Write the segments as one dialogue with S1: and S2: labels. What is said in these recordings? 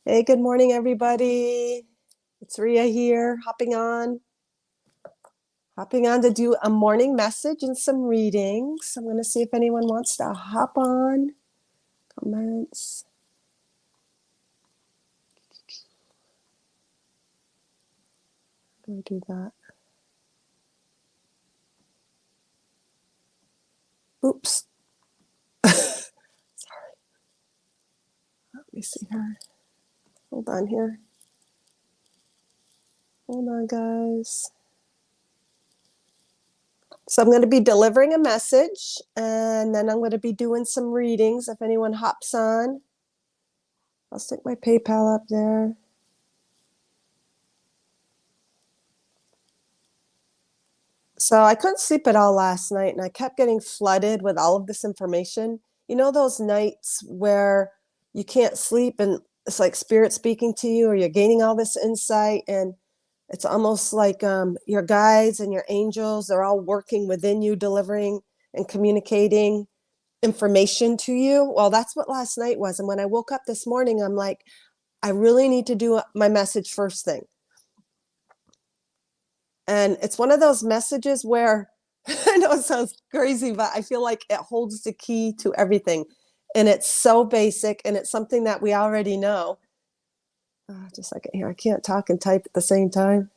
S1: Hey, good morning, everybody. It's Ria here, hopping on to do a morning message and some readings. I'm going to see if anyone wants to hop on. Comments. How do I do that? Oops. Sorry. Let me see here. Hold on here. Hold on, guys. So I'm going to be delivering a message, and then I'm going to be doing some readings. If anyone hops on, I'll stick my PayPal up there. So I couldn't sleep at all last night, and I kept getting flooded with all of this information. You know, those nights where you can't sleep and it's like spirit speaking to you, or you're gaining all this insight, and it's almost like your guides and your angels are all working within you, delivering and communicating information to you. Well, that's what last night was. And when I woke up this morning, I'm like, I really need to do my message first thing. And it's one of those messages where I know it sounds crazy, but I feel like it holds the key to everything. And it's so basic, and it's something that we already know. Just a second here. I can't talk and type at the same time.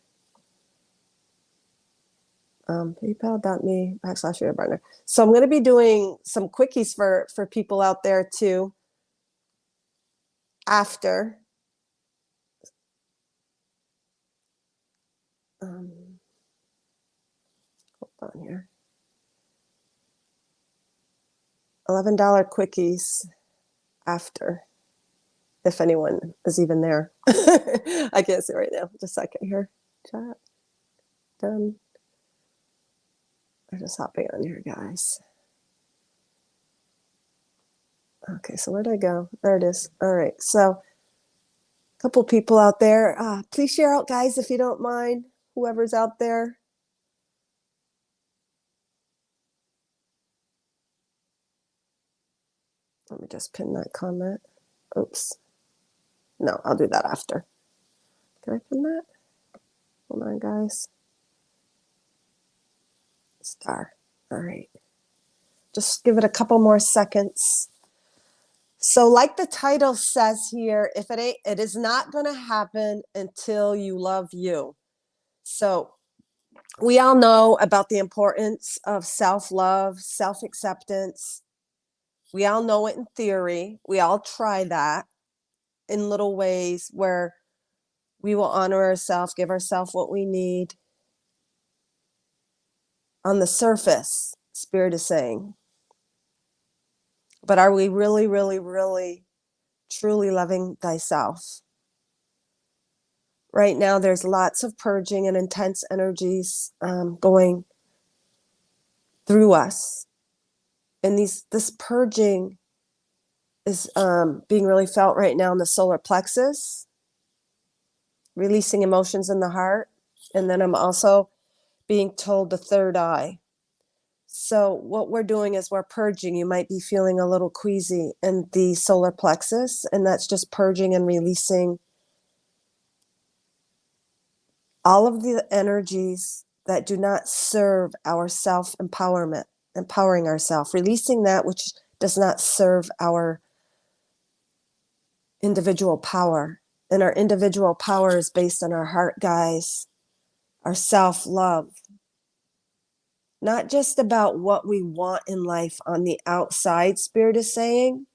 S1: PayPal.me/Partner. So I'm going to be doing some quickies for people out there too. After. Hold on here. $11 quickies after, if anyone is even there. I can't see right now. Just a second here. Chat. Done. I'm just hopping on here, guys. Okay, so where'd I go? There it is. All right, so a couple people out there. Please share out, guys, if you don't mind, whoever's out there. Let me just pin that comment. Oops. No, I'll do that after. Can I pin that? Hold on, guys. Star. All right. Just give it a couple more seconds. So like the title says here, it is not going to happen until you love you. So we all know about the importance of self-love, self-acceptance. We all know it in theory. We all try that in little ways where we will honor ourselves, give ourselves what we need. On the surface, Spirit is saying. But are we really, really, really, truly loving thyself? Right now, there's lots of purging and intense energies going through us. And this purging is being really felt right now in the solar plexus, releasing emotions in the heart. And then I'm also being told the third eye. So what we're doing is we're purging. You might be feeling a little queasy in the solar plexus, and that's just purging and releasing all of the energies that do not serve our self-empowerment, empowering ourselves, releasing that which does not serve our individual power. And our individual power is based on our heart, guys, our self-love. Not just about what we want in life on the outside, Spirit is saying,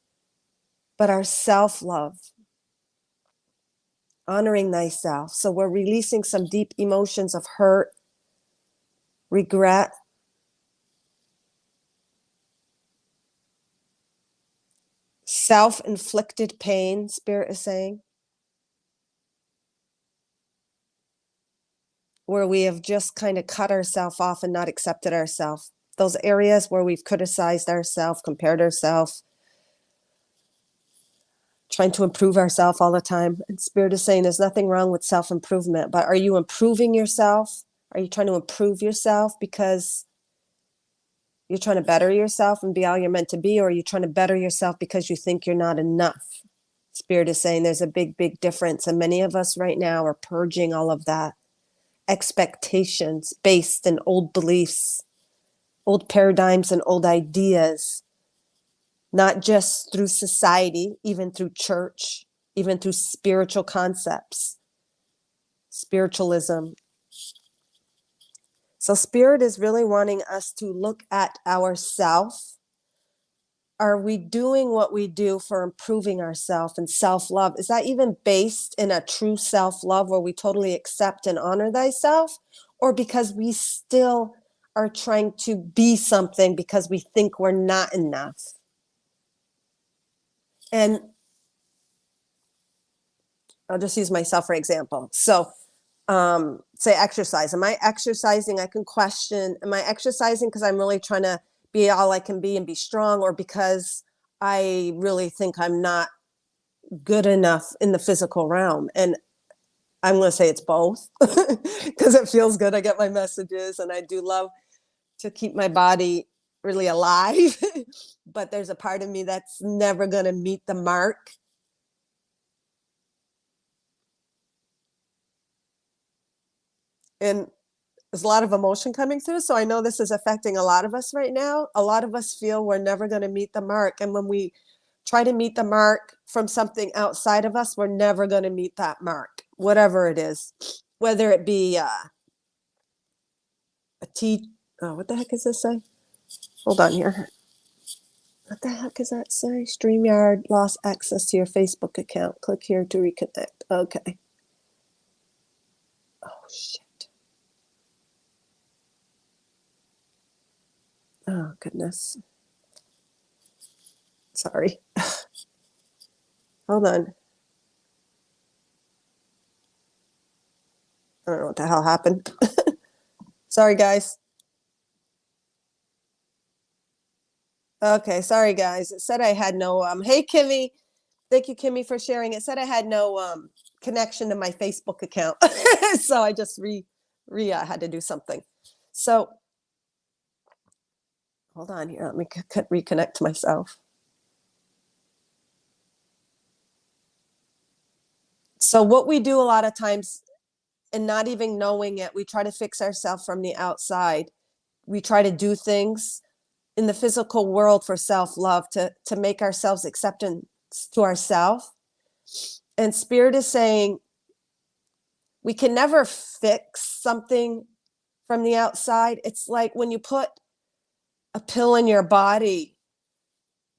S1: but our self-love, honoring thyself. So we're releasing some deep emotions of hurt, regret, self-inflicted pain, Spirit is saying, where we have just kind of cut ourselves off and not accepted ourselves. Those areas where we've criticized ourselves, compared ourselves, trying to improve ourselves all the time. And Spirit is saying there's nothing wrong with self-improvement, but are you improving yourself? Are you trying to improve yourself because you're trying to better yourself and be all you're meant to be, or are you trying to better yourself because you think you're not enough? Spirit is saying there's a big, big difference. And many of us right now are purging all of that expectations based in old beliefs, old paradigms, and old ideas, not just through society, even through church, even through spiritual concepts, spiritualism. So Spirit is really wanting us to look at ourselves. Are we doing what we do for improving ourselves and self-love? Is that even based in a true self-love where we totally accept and honor thyself? Or because we still are trying to be something because we think we're not enough? And I'll just use myself for example. So say exercise. Am I exercising? I can question, am I exercising because I'm really trying to be all I can be and be strong, or because I really think I'm not good enough in the physical realm? And I'm going to say it's both because it feels good. I get my messages and I do love to keep my body really alive. But there's a part of me that's never going to meet the mark. And there's a lot of emotion coming through. So I know this is affecting a lot of us right now. A lot of us feel we're never going to meet the mark. And when we try to meet the mark from something outside of us, we're never going to meet that mark, whatever it is, whether it be what the heck does this say? Hold on here. What the heck does that say? StreamYard lost access to your Facebook account. Click here to reconnect. Okay. Oh, shit. Oh, goodness. Sorry. Hold on. I don't know what the hell happened. Sorry, guys. Okay, sorry, guys. It said I had no, hey, Kimmy. Thank you, Kimmy, for sharing. It said I had no connection to my Facebook account. So I just had to do something. So hold on here. Let me reconnect to myself. So what we do a lot of times, and not even knowing it, we try to fix ourselves from the outside. We try to do things in the physical world for self-love to make ourselves acceptance to ourselves. And Spirit is saying we can never fix something from the outside. It's like when you put a pill in your body,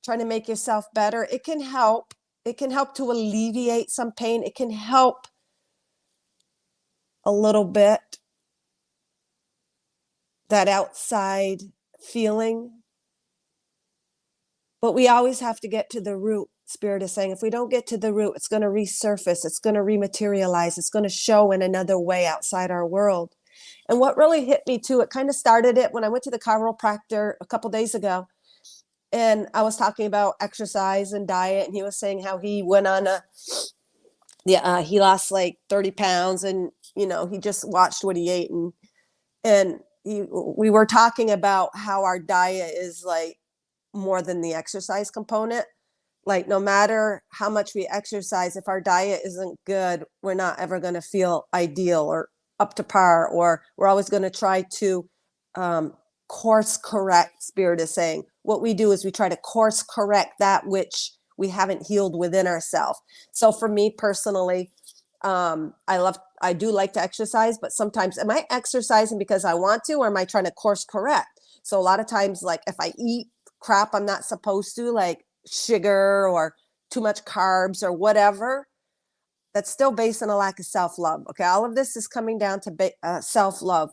S1: trying to make yourself better, it can help. It can help to alleviate some pain. It can help a little bit, that outside feeling. But we always have to get to the root. Spirit is saying if we don't get to the root, it's going to resurface, it's going to rematerialize, it's going to show in another way outside our world. And what really hit me too, it kind of started it when I went to the chiropractor a couple days ago. And I was talking about exercise and diet, and he was saying how he went on he lost like 30 pounds, and he just watched what he ate, and we were talking about how our diet is like more than the exercise component. Like no matter how much we exercise, if our diet isn't good, we're not ever going to feel ideal or up to par, or we're always going to try to course correct. Spirit is saying what we do is we try to course correct that which we haven't healed within ourselves. So for me personally, I do like to exercise, but sometimes am I exercising because I want to, or am I trying to course correct? So a lot of times, like if I eat crap I'm not supposed to, like sugar or too much carbs or whatever, that's still based on a lack of self-love. Okay, all of this is coming down to self-love,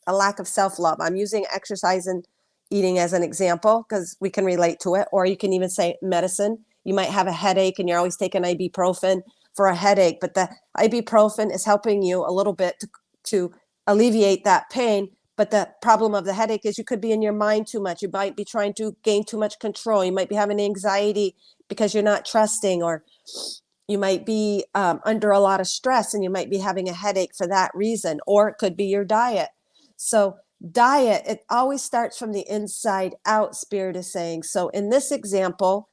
S1: a lack of self-love. I'm using exercise and eating as an example because we can relate to it. Or you can even say medicine. You might have a headache and you're always taking ibuprofen for a headache, but the ibuprofen is helping you a little bit to alleviate that pain. But the problem of the headache is you could be in your mind too much. You might be trying to gain too much control. You might be having anxiety because you're not trusting, or you might be under a lot of stress and you might be having a headache for that reason, or it could be your diet. So diet, it always starts from the inside out, Spirit is saying. So in this example,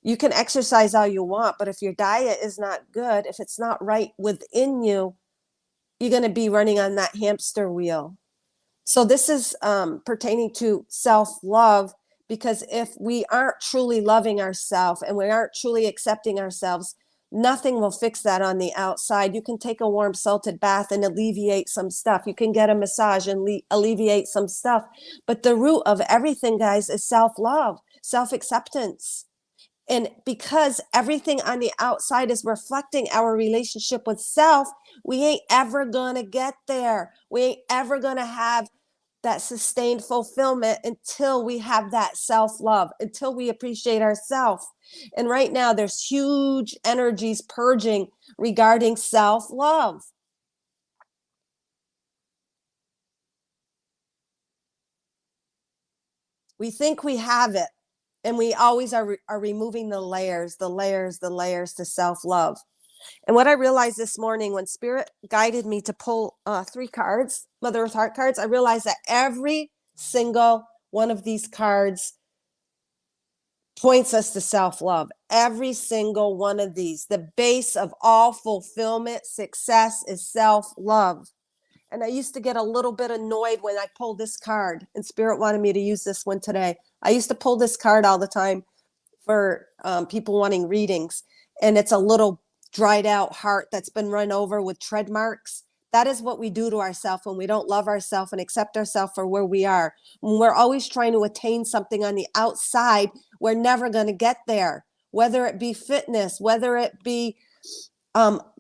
S1: You can exercise all you want, but if your diet is not good, if it's not right within you, you're going to be running on that hamster wheel. So this is pertaining to self-love, because if we aren't truly loving ourselves and we aren't truly accepting ourselves, nothing will fix that on the outside. You can take a warm salted bath and alleviate some stuff. You can get a massage and alleviate some stuff. But the root of everything, guys, is self-love, self-acceptance. And because everything on the outside is reflecting our relationship with self, we ain't ever going to get there. We ain't ever going to have that sustained fulfillment until we have that self-love, until we appreciate ourselves. And right now, there's huge energies purging regarding self-love. We think we have it, and we always are removing the layers to self-love. And what I realized this morning when Spirit guided me to pull 3 cards, Mother Earth Heart cards, I realized that every single one of these cards points us to self-love. Every single one of these. The base of all fulfillment, success is self-love. And I used to get a little bit annoyed when I pulled this card, and Spirit wanted me to use this one today. I used to pull this card all the time for people wanting readings, and it's a little dried out heart that's been run over with tread marks. That is what we do to ourselves when we don't love ourselves and accept ourselves for where we are. When we're always trying to attain something on the outside, we're never going to get there. Whether it be fitness, whether it be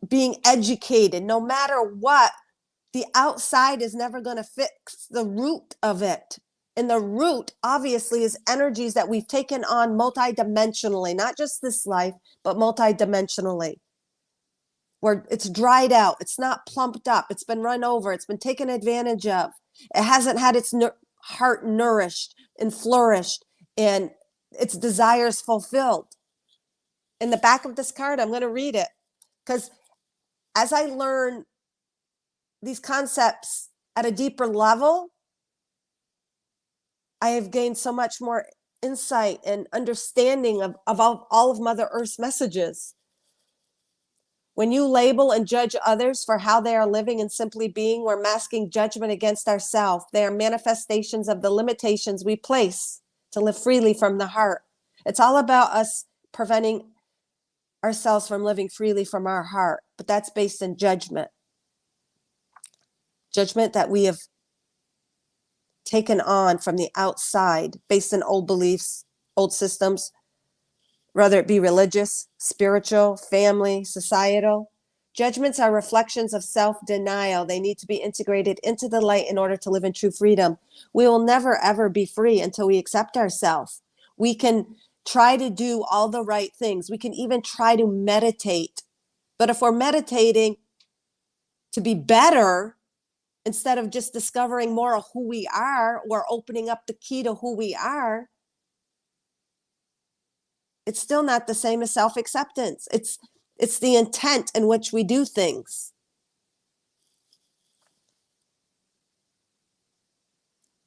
S1: being educated, no matter what, the outside is never going to fix the root of it. And the root, obviously, is energies that we've taken on multidimensionally, not just this life, but multidimensionally. Where it's dried out, it's not plumped up, it's been run over, it's been taken advantage of. It hasn't had its heart nourished and flourished and its desires fulfilled. In the back of this card, I'm going to read it, because as I learn these concepts at a deeper level, I have gained so much more insight and understanding of all of Mother Earth's messages. When you label and judge others for how they are living and simply being, we're masking judgment against ourselves. They are manifestations of the limitations we place to live freely from the heart. It's all about us preventing ourselves from living freely from our heart, but that's based in judgment. Judgment that we have taken on from the outside based on old beliefs, old systems, whether it be religious, spiritual, family, societal. Judgments are reflections of self-denial. They need to be integrated into the light in order to live in true freedom. We will never, ever be free until we accept ourselves. We can try to do all the right things. We can even try to meditate. But if we're meditating to be better, instead of just discovering more of who we are, we're opening up the key to who we are, it's still not the same as self-acceptance. It's the intent in which we do things.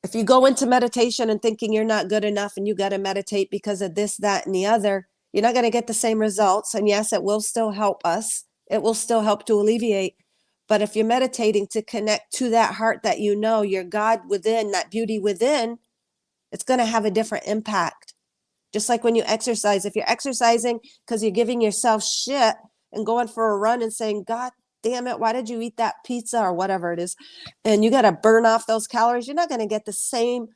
S1: If you go into meditation and thinking you're not good enough and you got to meditate because of this, that, and the other, you're not going to get the same results. And yes, it will still help us. It will still help to alleviate. But if you're meditating to connect to that heart that you know, your God within, that beauty within, it's going to have a different impact. Just like when you exercise, if you're exercising because you're giving yourself shit and going for a run and saying, God damn it, why did you eat that pizza or whatever it is? And you got to burn off those calories. You're not going to get the same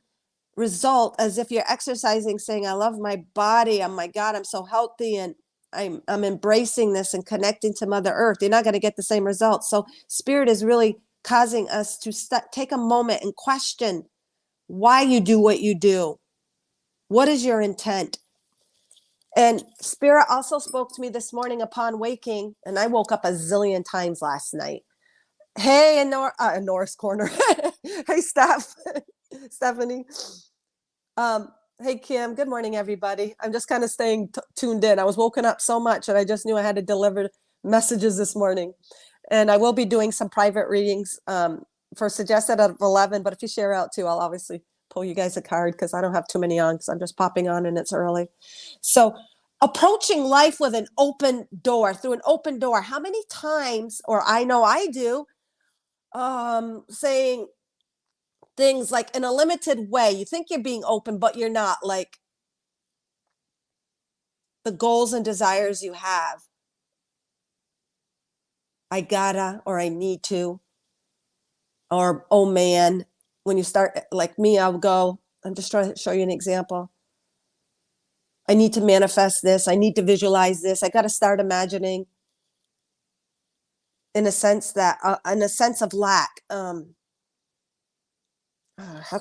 S1: result as if you're exercising saying, I love my body. Oh my God, I'm so healthy. And I'm embracing this and connecting to Mother Earth. You're not going to get the same results. So Spirit is really causing us to take a moment and question why you do what you do. What is your intent? And Spirit also spoke to me this morning upon waking, and I woke up a zillion times last night. Hey, in Norris Corner. Hey, Steph. Stephanie. Hey, Kim. Good morning, everybody. I'm just kind of staying tuned in. I was woken up so much, and I just knew I had to deliver messages this morning. And I will be doing some private readings for suggested at 11. But if you share out too, I'll obviously pull you guys a card because I don't have too many on because I'm just popping on and it's early. So approaching life with an open door, through an open door. How many times, or I know I do, saying things like in a limited way. You think you're being open, but you're not. Like the goals and desires you have. I gotta, or I need to, or oh man. When you start, like me, I'll go, I'm just trying to show you an example. I need to manifest this. I need to visualize this. I got to start imagining in a sense of lack. How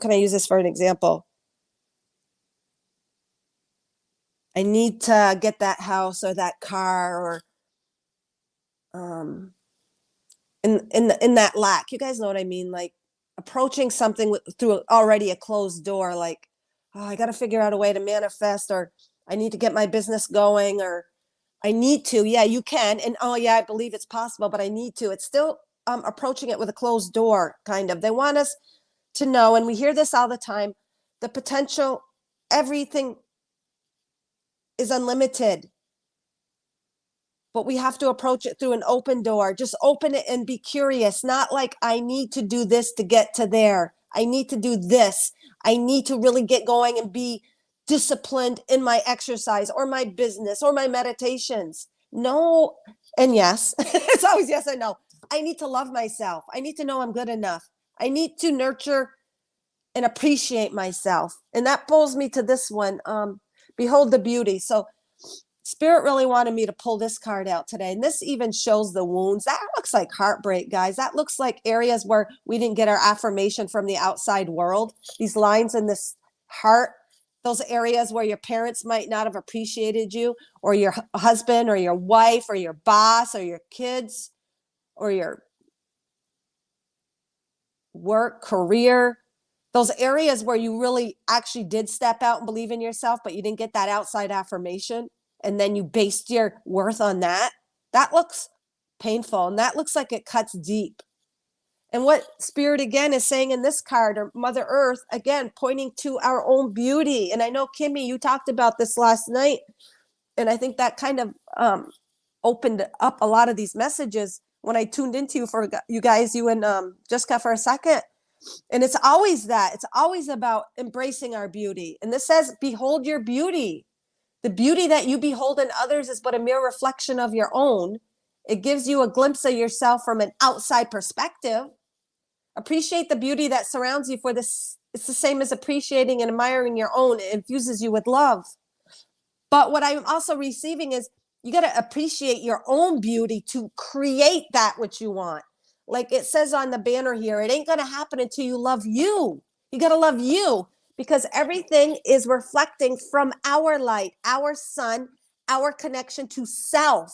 S1: can I use this for an example? I need to get that house or that car, or um, in that lack. You guys know what I mean? Like approaching something through already a closed door. Like, oh, I got to figure out a way to manifest, or I need to get my business going, or I need to. Yeah, you can. And oh yeah, I believe it's possible, but I need to. It's still approaching it with a closed door, kind of. They want us to know, and we hear this all the time, the potential, everything is unlimited, but we have to approach it through an open door. Just open it and be curious, not like I need to do this to get to there. I need to do this. I need to really get going and be disciplined in my exercise or my business or my meditations. No, and yes, it's always yes and no. I need to love myself. I need to know I'm good enough. I need to nurture and appreciate myself. And that pulls me to this one. Behold the beauty. So Spirit really wanted me to pull this card out today. And this even shows the wounds. That looks like heartbreak, guys. That looks like areas where we didn't get our affirmation from the outside world. These lines in this heart, those areas where your parents might not have appreciated you, or your husband or your wife or your boss or your kids or your work, career. Those areas where you really actually did step out and believe in yourself, but you didn't get that outside affirmation. And then you based your worth on that. That looks painful. And that looks like it cuts deep. And what Spirit again is saying in this card, or Mother Earth, again, pointing to our own beauty. And I know, Kimmy, you talked about this last night. And I think that kind of opened up a lot of these messages when I tuned into you, for you guys, you and Jessica, for a second. And it's always that. It's always about embracing our beauty. And this says, behold your beauty. The beauty that you behold in others is but a mere reflection of your own. It gives you a glimpse of yourself from an outside perspective. Appreciate the beauty that surrounds you, for this. It's the same as appreciating and admiring your own. It infuses you with love. But what I'm also receiving is you got to appreciate your own beauty to create that which you want. Like it says on the banner here, it ain't going to happen until you love you. You got to love you, because everything is reflecting from our light, our sun, our connection to self.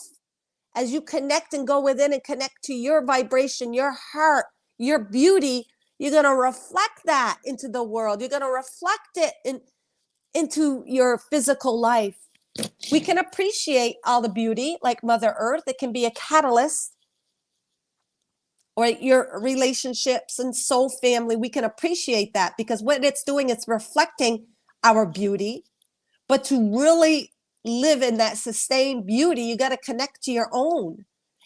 S1: As you connect and go within and connect to your vibration, your heart, your beauty, you're going to reflect that into the world. You're going to reflect it into your physical life. We can appreciate all the beauty, like Mother Earth. It can be a catalyst. Or your relationships and soul family, we can appreciate that, because what it's doing, it's reflecting our beauty. But to really live in that sustained beauty, you got to connect to your own.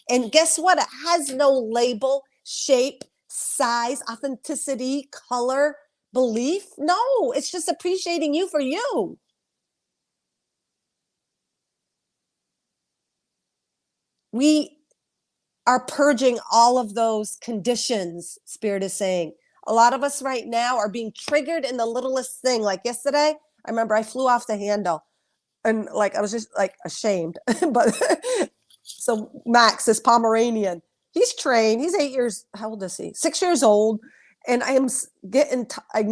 S1: And guess what? It has no label, shape, size, authenticity, color, belief. No, it's just appreciating you for you. We are purging all of those conditions, Spirit is saying. A lot of us right now are being triggered in the littlest thing. Like yesterday, I remember I flew off the handle, and like I was just like ashamed. But so Max, this Pomeranian, he's trained. He's 8 years. How old is he? 6 years old. And I am getting. I've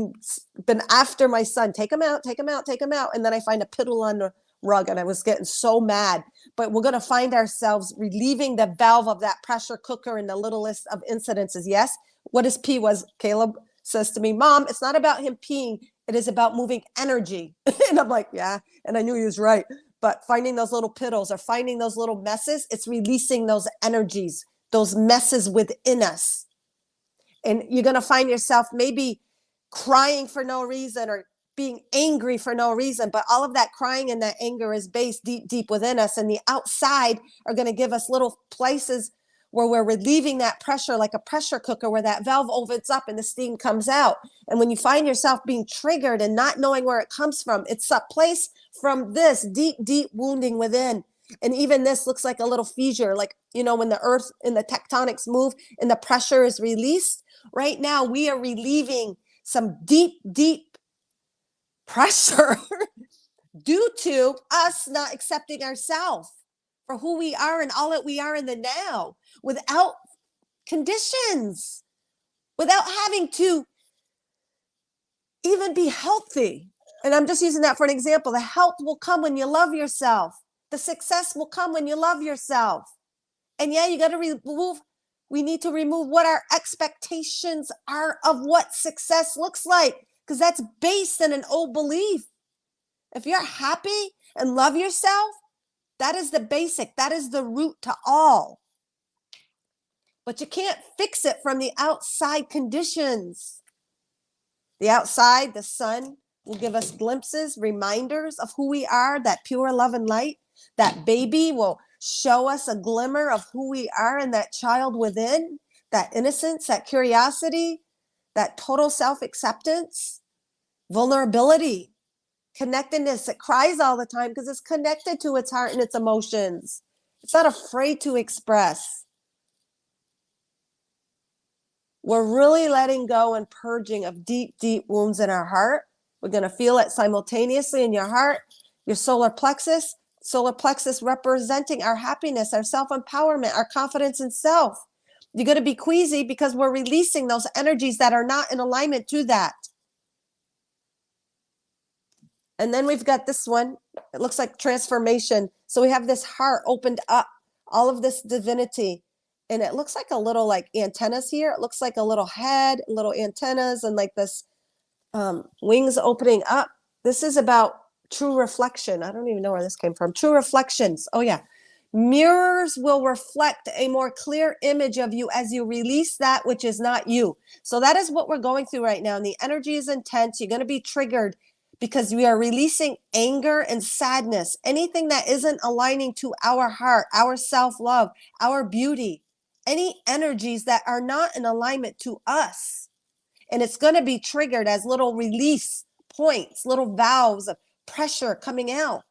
S1: been after my son. Take him out. Take him out. Take him out. And then I find a piddle on the rug, and I was getting so mad. But we're going to find ourselves relieving the valve of that pressure cooker in the littlest of incidences. Yes. What his pee was, Caleb says to me, Mom, it's not about him peeing. It is about moving energy. And I'm like, yeah. And I knew he was right. But finding those little piddles or finding those little messes, it's releasing those energies, those messes within us. And you're going to find yourself maybe crying for no reason, or being angry for no reason, but all of that crying and that anger is based deep, deep within us. And the outside are going to give us little places where we're relieving that pressure, like a pressure cooker, where that valve opens up and the steam comes out. And when you find yourself being triggered and not knowing where it comes from, it's a place from this deep, deep wounding within. And even this looks like a little fissure, like, you know, when the earth and the tectonics move and the pressure is released. Right now, we are relieving some deep, deep pressure due to us not accepting ourselves for who we are and all that we are in the now, without conditions, without having to even be healthy. And I'm just using that for an example. The health will come when you love yourself. The success will come when you love yourself. And yeah, you got to we need to remove what our expectations are of what success looks like, because that's based in an old belief. If you're happy and love yourself, that is the basic, that is the root to all. But you can't fix it from the outside conditions. The outside, the sun will give us glimpses, reminders of who we are, that pure love and light. That baby will show us a glimmer of who we are, and that child within, that innocence, that curiosity, that total self-acceptance, vulnerability, connectedness. It cries all the time because it's connected to its heart and its emotions. It's not afraid to express. We're really letting go and purging of deep, deep wounds in our heart. We're going to feel it simultaneously in your heart, your solar plexus representing our happiness, our self-empowerment, our confidence in self. You're going to be queasy because we're releasing those energies that are not in alignment to that. And then we've got this one. It looks like transformation. So we have this heart opened up, all of this divinity. And it looks like a little like antennas here. It looks like a little head, little antennas, and like this wings opening up. This is about true reflection. I don't even know where this came from. True reflections. Oh, yeah. Mirrors will reflect a more clear image of you as you release that which is not you. So that is what we're going through right now. And the energy is intense. You're going to be triggered because we are releasing anger and sadness, anything that isn't aligning to our heart, our self-love, our beauty, any energies that are not in alignment to us. And it's going to be triggered as little release points, little valves of pressure coming out,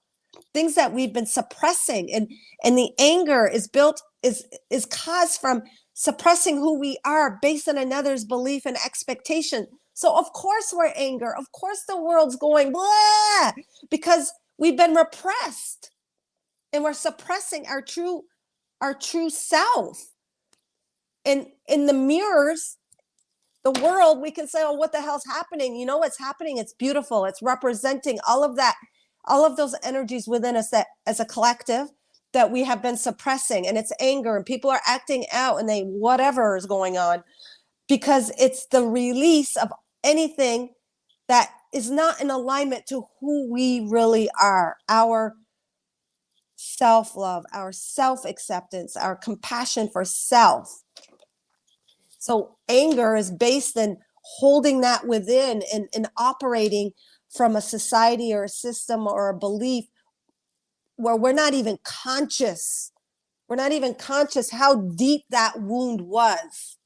S1: things that we've been suppressing. And the anger is caused from suppressing who we are based on another's belief and expectation. So of course we're angry. Of course the world's going blah, because we've been repressed and we're suppressing our true self. And in the mirrors, the world, we can say, oh, what the hell's happening? You know what's happening? It's beautiful. It's representing all of that, all of those energies within us that as a collective that we have been suppressing. And it's anger, and people are acting out, and whatever is going on, because it's the release of anything that is not in alignment to who we really are, our self-love, our self-acceptance, our compassion for self. So anger is based in holding that within and operating from a society or a system or a belief where we're not even conscious. We're not even conscious how deep that wound was.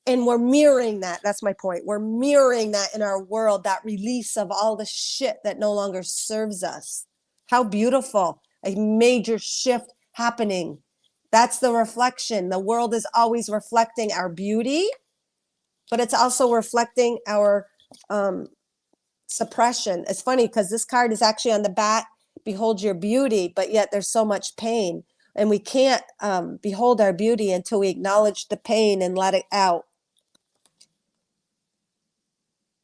S1: And we're mirroring that. That's my point. We're mirroring that in our world, that release of all the shit that no longer serves us. How beautiful. A major shift happening. That's the reflection. The world is always reflecting our beauty, but it's also reflecting our suppression. It's funny because this card is actually on the back, behold your beauty, but yet there's so much pain. And we can't behold our beauty until we acknowledge the pain and let it out.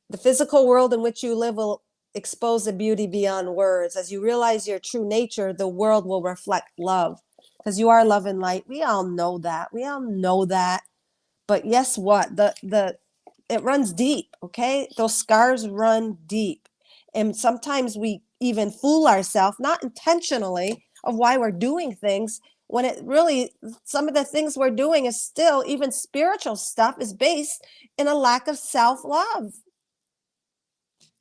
S1: The physical world in which you live will expose the beauty beyond words. As you realize your true nature, the world will reflect love. Because you are love and light. We all know that. We all know that. But guess what? It runs deep, okay? Those scars run deep. And sometimes we even fool ourselves, not intentionally, of why we're doing things, when it really, some of the things we're doing is still, even spiritual stuff, is based in a lack of self-love.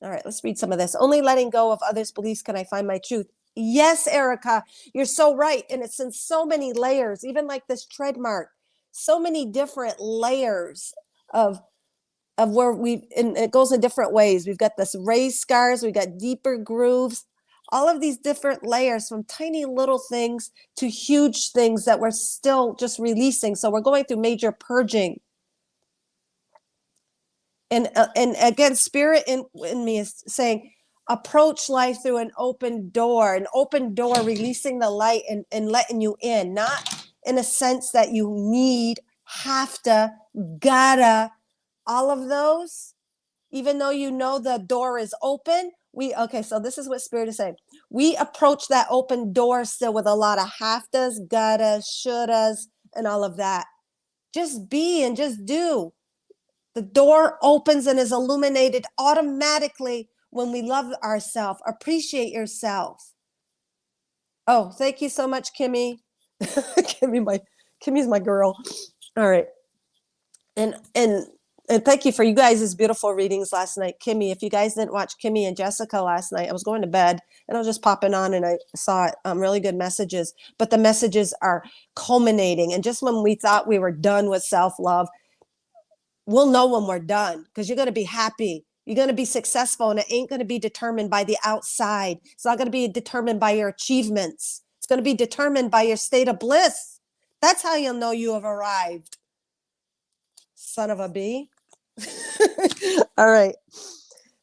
S1: All right, let's read some of this. Only letting go of others' beliefs can I find my truth. Yes, Erica, you're so right. And it's in so many layers, even like this tread mark, so many different layers of where and it goes in different ways. We've got this raised scars, we've got deeper grooves, all of these different layers from tiny little things to huge things that we're still just releasing. So we're going through major purging. And again, spirit in me is saying, approach life through an open door, releasing the light and letting you in, not in a sense that you need, have to, gotta, all of those, even though you know the door is open. So this is what spirit is saying. We approach that open door still with a lot of have to's, gotta, shouldas, and all of that. Just be and just do. The door opens and is illuminated automatically when we love ourselves, appreciate yourself. Oh, thank you so much, Kimmy. Kimmy's my girl. All right. And thank you for you guys' beautiful readings last night. Kimmy, if you guys didn't watch Kimmy and Jessica last night, I was going to bed and I was just popping on and I saw really good messages, but the messages are culminating. And just when we thought we were done with self-love, we'll know when we're done, because you're going to be happy. You're going to be successful, and it ain't going to be determined by the outside. It's not going to be determined by your achievements. It's going to be determined by your state of bliss. That's how you'll know you have arrived. Son of a bee. All right.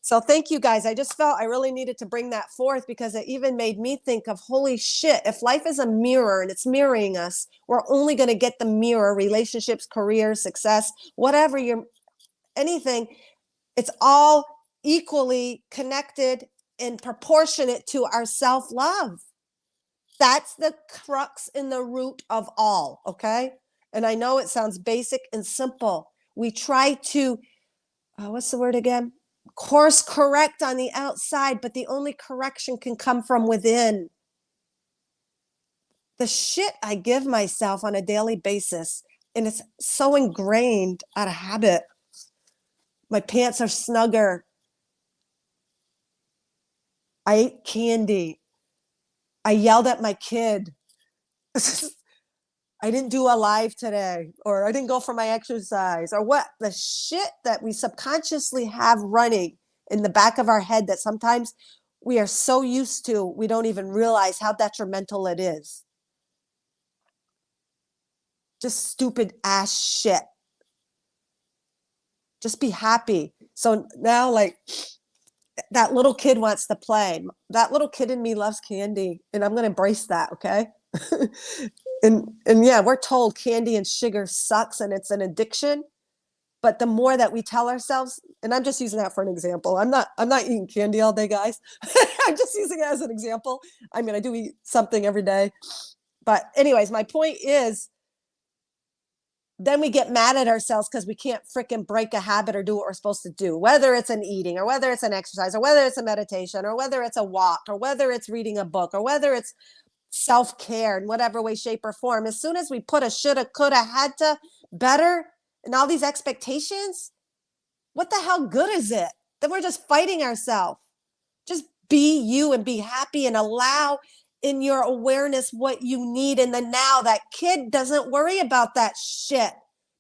S1: So thank you guys. I just felt I really needed to bring that forth because it even made me think of, holy shit, if life is a mirror and it's mirroring us, we're only going to get the mirror, relationships, career, success, whatever anything. It's all equally connected and proportionate to our self-love. That's the crux in the root of all. Okay. And I know it sounds basic and simple. We try to, what's the word again? Course correct on the outside, but the only correction can come from within. The shit I give myself on a daily basis, and it's so ingrained out of habit. My pants are snugger. I ate candy. I yelled at my kid. I didn't do a live today, or I didn't go for my exercise, or what? The shit that we subconsciously have running in the back of our head that sometimes we are so used to, we don't even realize how detrimental it is. Just stupid ass shit. Just be happy. So now, like, that little kid wants to play. That little kid in me loves candy, and I'm going to embrace that, okay? and yeah, we're told candy and sugar sucks and it's an addiction. But the more that we tell ourselves, and I'm just using that for an example. I'm not eating candy all day, guys. I'm just using it as an example. I mean, I do eat something every day. But anyways, my point is, then we get mad at ourselves because we can't freaking break a habit or do what we're supposed to do, whether it's an eating or whether it's an exercise or whether it's a meditation or whether it's a walk or whether it's reading a book or whether it's self-care in whatever way, shape, or form. As soon as we put a shoulda, coulda, had to, better, and all these expectations, what the hell good is it? Then we're just fighting ourselves. Just be you and be happy and allow in your awareness what you need in the now. That kid doesn't worry about that shit.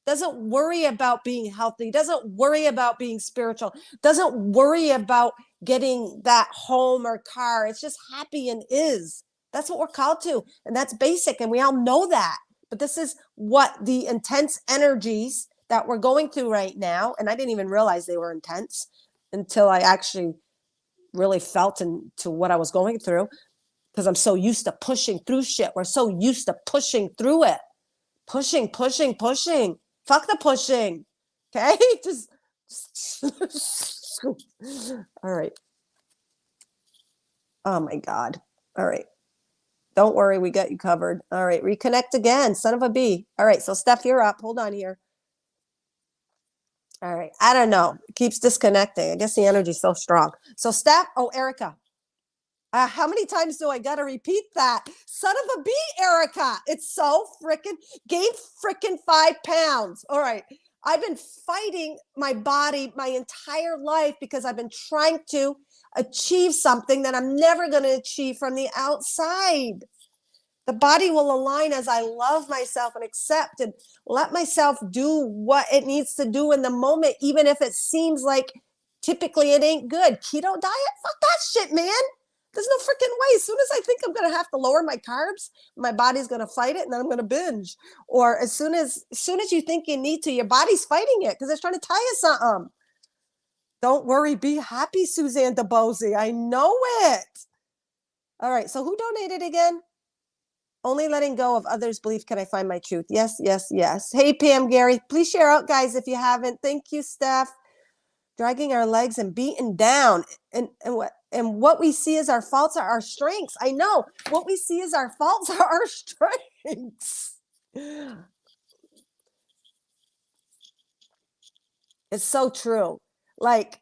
S1: Doesn't worry about being healthy. Doesn't worry about being spiritual. Doesn't worry about getting that home or car. It's just happy and is. That's what we're called to. And that's basic. And we all know that. But this is what the intense energies that we're going through right now. And I didn't even realize they were intense until I actually really felt into what I was going through, because I'm so used to pushing through shit. We're so used to pushing through it. Pushing. Fuck the pushing. Okay? Just all right. Oh my God. All right. Don't worry, we got you covered. All right, reconnect again, son of a bee. All right, so Steph, you're up. Hold on here. All right, I don't know. It keeps disconnecting. I guess the energy's so strong. So Steph, Erica. How many times do I got to repeat that? Son of a bee, Erica. It's so freaking, gained freaking 5 pounds. All right. I've been fighting my body my entire life because I've been trying to achieve something that I'm never going to achieve from the outside. The body will align as I love myself and accept and let myself do what it needs to do in the moment, even if it seems like typically it ain't good. Keto diet? Fuck that shit, man. There's no freaking way. As soon as I think I'm going to have to lower my carbs, my body's going to fight it and then I'm going to binge. Or as soon as you think you need to, your body's fighting it because it's trying to tell you something. Don't worry, be happy, Suzanne DeBose. I know it. All right, so who donated again? Only letting go of others' belief can I find my truth. Yes, yes, yes. Hey, Pam, Gary, please share out, guys, if you haven't. Thank you, Steph. Dragging our legs and beaten down. And what we see as our faults are our strengths. I know. What we see as our faults are our strengths. It's so true. Like,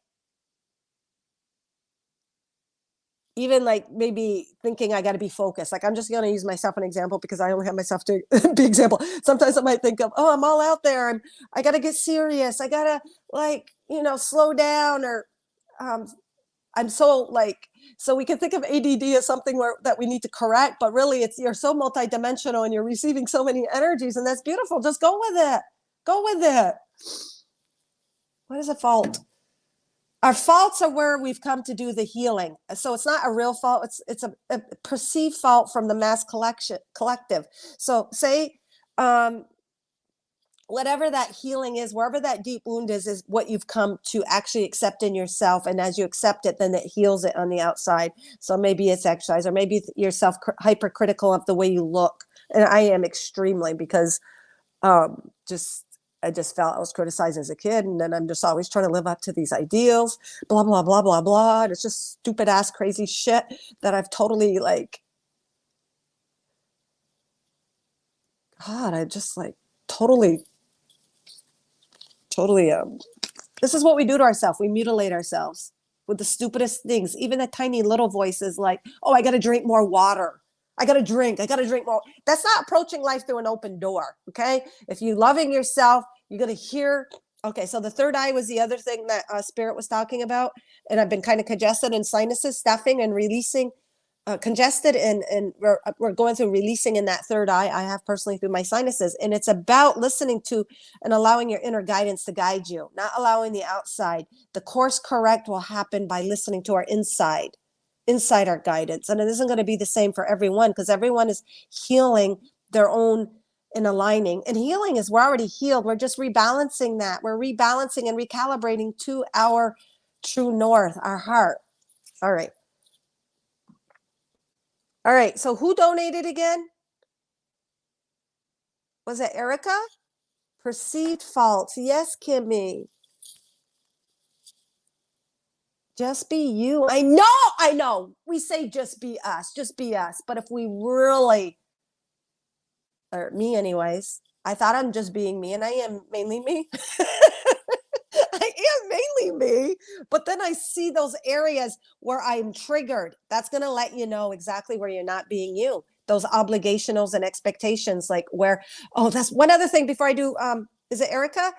S1: even like maybe thinking I got to be focused. Like I'm just going to use myself an example because I only have myself to be example. Sometimes I might think of, oh, I'm all out there. I got to get serious. I got to slow down or I'm so like, so we can think of ADD as something that we need to correct, but really you're so multidimensional and you're receiving so many energies and that's beautiful. Just go with it. Go with it. What is a fault? Our faults are where we've come to do the healing. So it's not a real fault. It's a perceived fault from the mass collective. So say, whatever that healing is, wherever that deep wound is what you've come to actually accept in yourself. And as you accept it, then it heals it on the outside. So maybe it's exercise, or maybe you're hypercritical of the way you look. And I am extremely, because I just felt I was criticized as a kid. And then I'm just always trying to live up to these ideals, blah, blah, blah, blah, blah. And it's just stupid ass crazy shit that I've totally I just totally this is what we do to ourselves. We mutilate ourselves with the stupidest things, even the tiny little voices like, oh, I got to drink more water. I got to drink more. That's not approaching life through an open door. Okay. If you're loving yourself, you're going to hear. Okay. So the third eye was the other thing that Spirit was talking about. And I've been kind of congested in sinuses, stuffing and releasing, congested. And we're going through releasing in that third eye. I have personally through my sinuses. And it's about listening to and allowing your inner guidance to guide you, not allowing the outside. The course correct will happen by listening to our inside our guidance. And it isn't going to be the same for everyone because everyone is healing their own and aligning. And healing is we're already healed. We're just rebalancing that. We're rebalancing and recalibrating to our true north, our heart. All right. All right. So who donated again? Was it Erica? Perceived faults. Yes, Kimmy. Just be you. I know. We say just be us. But if we really, or me anyways, I thought I'm just being me and I am mainly me. I am mainly me, but then I see those areas where I'm triggered. That's going to let you know exactly where you're not being you. Those obligationals and expectations, like where, oh, that's one other thing before I do. Is it Erica?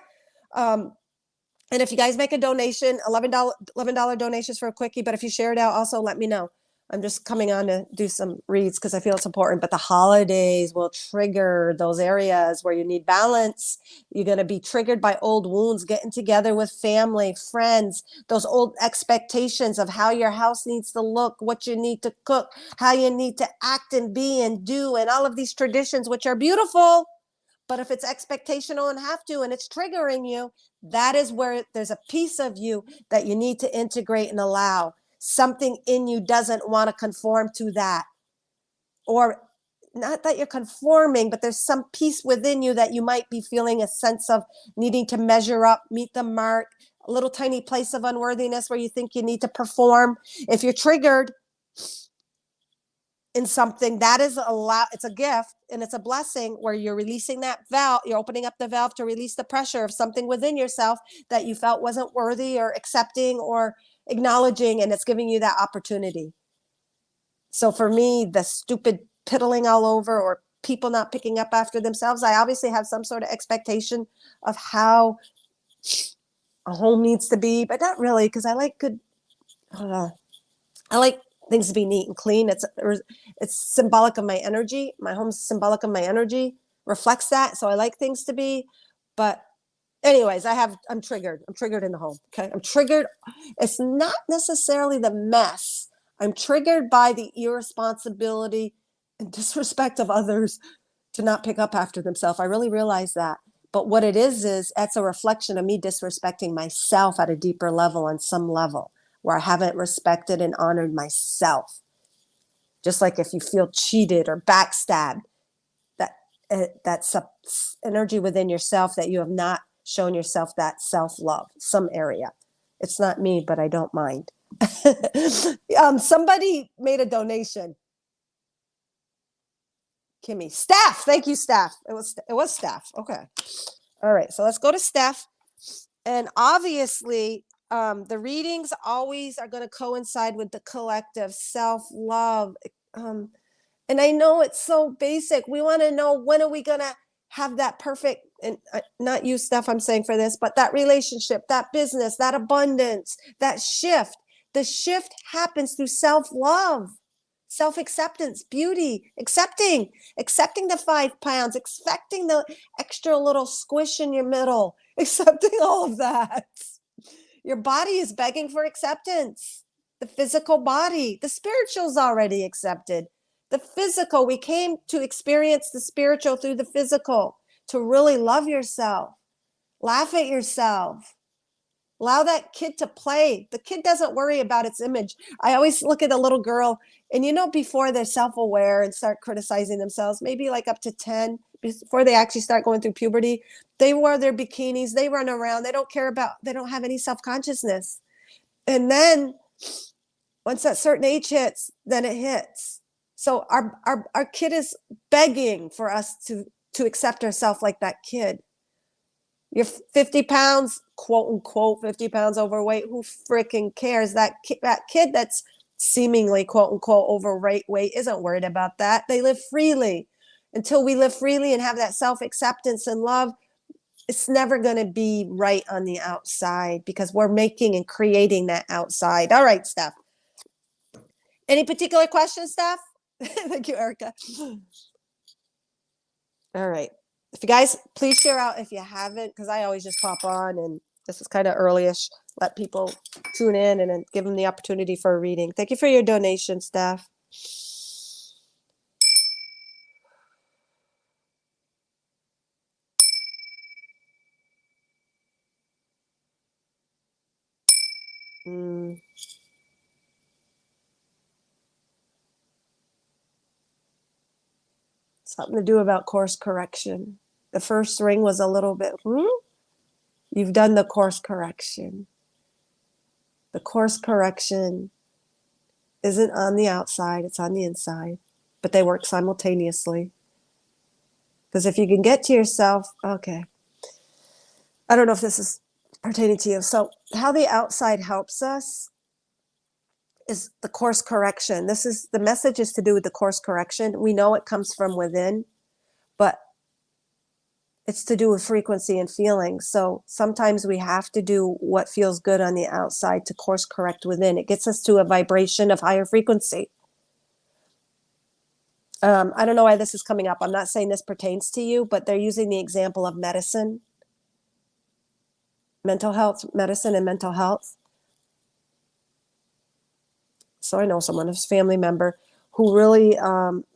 S1: And if you guys make a donation, $11 donations for a quickie, but if you share it out, also let me know. I'm just coming on to do some reads because I feel it's important. But the holidays will trigger those areas where you need balance. You're going to be triggered by old wounds, getting together with family, friends, those old expectations of how your house needs to look, what you need to cook, how you need to act and be and do, and all of these traditions, which are beautiful. But if it's expectational and have to, and it's triggering you, that is where there's a piece of you that you need to integrate and allow. Something in you doesn't want to conform to that. Or not that you're conforming, but there's some piece within you that you might be feeling a sense of needing to measure up, meet the mark, a little tiny place of unworthiness where you think you need to perform. If you're triggered in something, that is it's a gift and it's a blessing where you're releasing that valve. You're opening up the valve to release the pressure of something within yourself that you felt wasn't worthy or accepting or acknowledging, and it's giving you that opportunity. So for me, the stupid piddling all over or people not picking up after themselves. I obviously have some sort of expectation of how a home needs to be, but not really, because I like good. I like things to be neat and clean. It's symbolic of my energy. My home's symbolic of my energy, reflects that. So I like things to be, but anyways, I'm triggered. I'm triggered in the home. Okay. I'm triggered. It's not necessarily the mess. I'm triggered by the irresponsibility and disrespect of others to not pick up after themselves. I really realize that. But what it is that's a reflection of me disrespecting myself at a deeper level, on some level, where I haven't respected and honored myself. Just like if you feel cheated or backstabbed, that's energy within yourself that you have not shown yourself that self-love, some area. It's not me, but I don't mind. Somebody made a donation. Kimmy, Steph, thank you, Steph. It was Steph. Okay. All right, so let's go to Steph. And obviously, the readings always are going to coincide with the collective self-love. And I know it's so basic. We want to know, when are we going to have that perfect, and not you, Steph, I'm saying for this, but that relationship, that business, that abundance, that shift. The shift happens through self-love, self-acceptance, beauty, accepting the 5 pounds, accepting the extra little squish in your middle, accepting all of that. Your body is begging for acceptance. The physical body, the spiritual's already accepted. The physical, we came to experience the spiritual through the physical, to really love yourself, laugh at yourself, allow that kid to play. The kid doesn't worry about its image. I always look at a little girl, and before they're self-aware and start criticizing themselves, maybe like up to 10, before they actually start going through puberty, they wear their bikinis, they run around, they don't have any self-consciousness. And then once that certain age hits, then it hits. So our kid is begging for us to accept ourselves like that kid. You're 50 pounds, quote unquote, 50 pounds overweight. Who freaking cares? That kid that's seemingly, quote unquote, overweight isn't worried about that. They live freely. Until we live freely and have that self-acceptance and love, it's never going to be right on the outside, because we're making and creating that outside. All right, Steph. Any particular questions, Steph? Thank you, Erica. All right. If you guys, please share out if you haven't, because I always just pop on, and this is kind of early-ish. Let people tune in and then give them the opportunity for a reading. Thank you for your donation, Steph. Something to do about course correction. The first ring was a little bit, You've done the course correction. The course correction isn't on the outside, it's on the inside, but they work simultaneously. Because if you can get to yourself, okay, I don't know if this is pertaining to you. So how the outside helps us is the course correction. The message is to do with the course correction. We know it comes from within, but it's to do with frequency and feeling. So sometimes we have to do what feels good on the outside to course correct within. It gets us to a vibration of higher frequency. I don't know why this is coming up. I'm not saying this pertains to you, but they're using the example of medicine, mental health, medicine and mental health. So I know someone, a family member, who really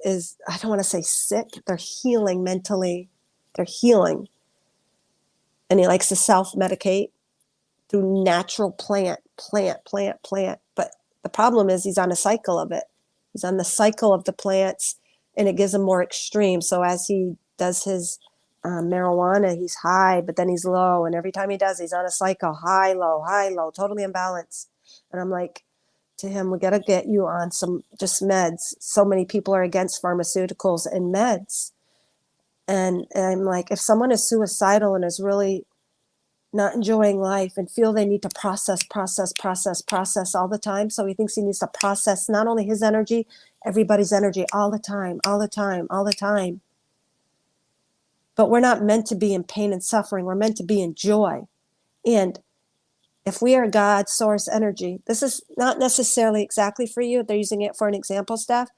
S1: is, I don't want to say sick, they're healing mentally. They're healing. And he likes to self-medicate through natural plant. But the problem is he's on a cycle of it. He's on the cycle of the plants, and it gives him more extreme. So as he does his marijuana, he's high, but then he's low. And every time he does, he's on a cycle, high, low, totally imbalanced. And I'm like, to him, we got to get you on some just meds. So many people are against pharmaceuticals and meds. And I'm like, if someone is suicidal and is really not enjoying life and feel they need to process all the time. So he thinks he needs to process not only his energy, everybody's energy all the time. But we're not meant to be in pain and suffering. We're meant to be in joy. And if we are God's source energy, this is not necessarily exactly for you. They're using it for an example, Steph.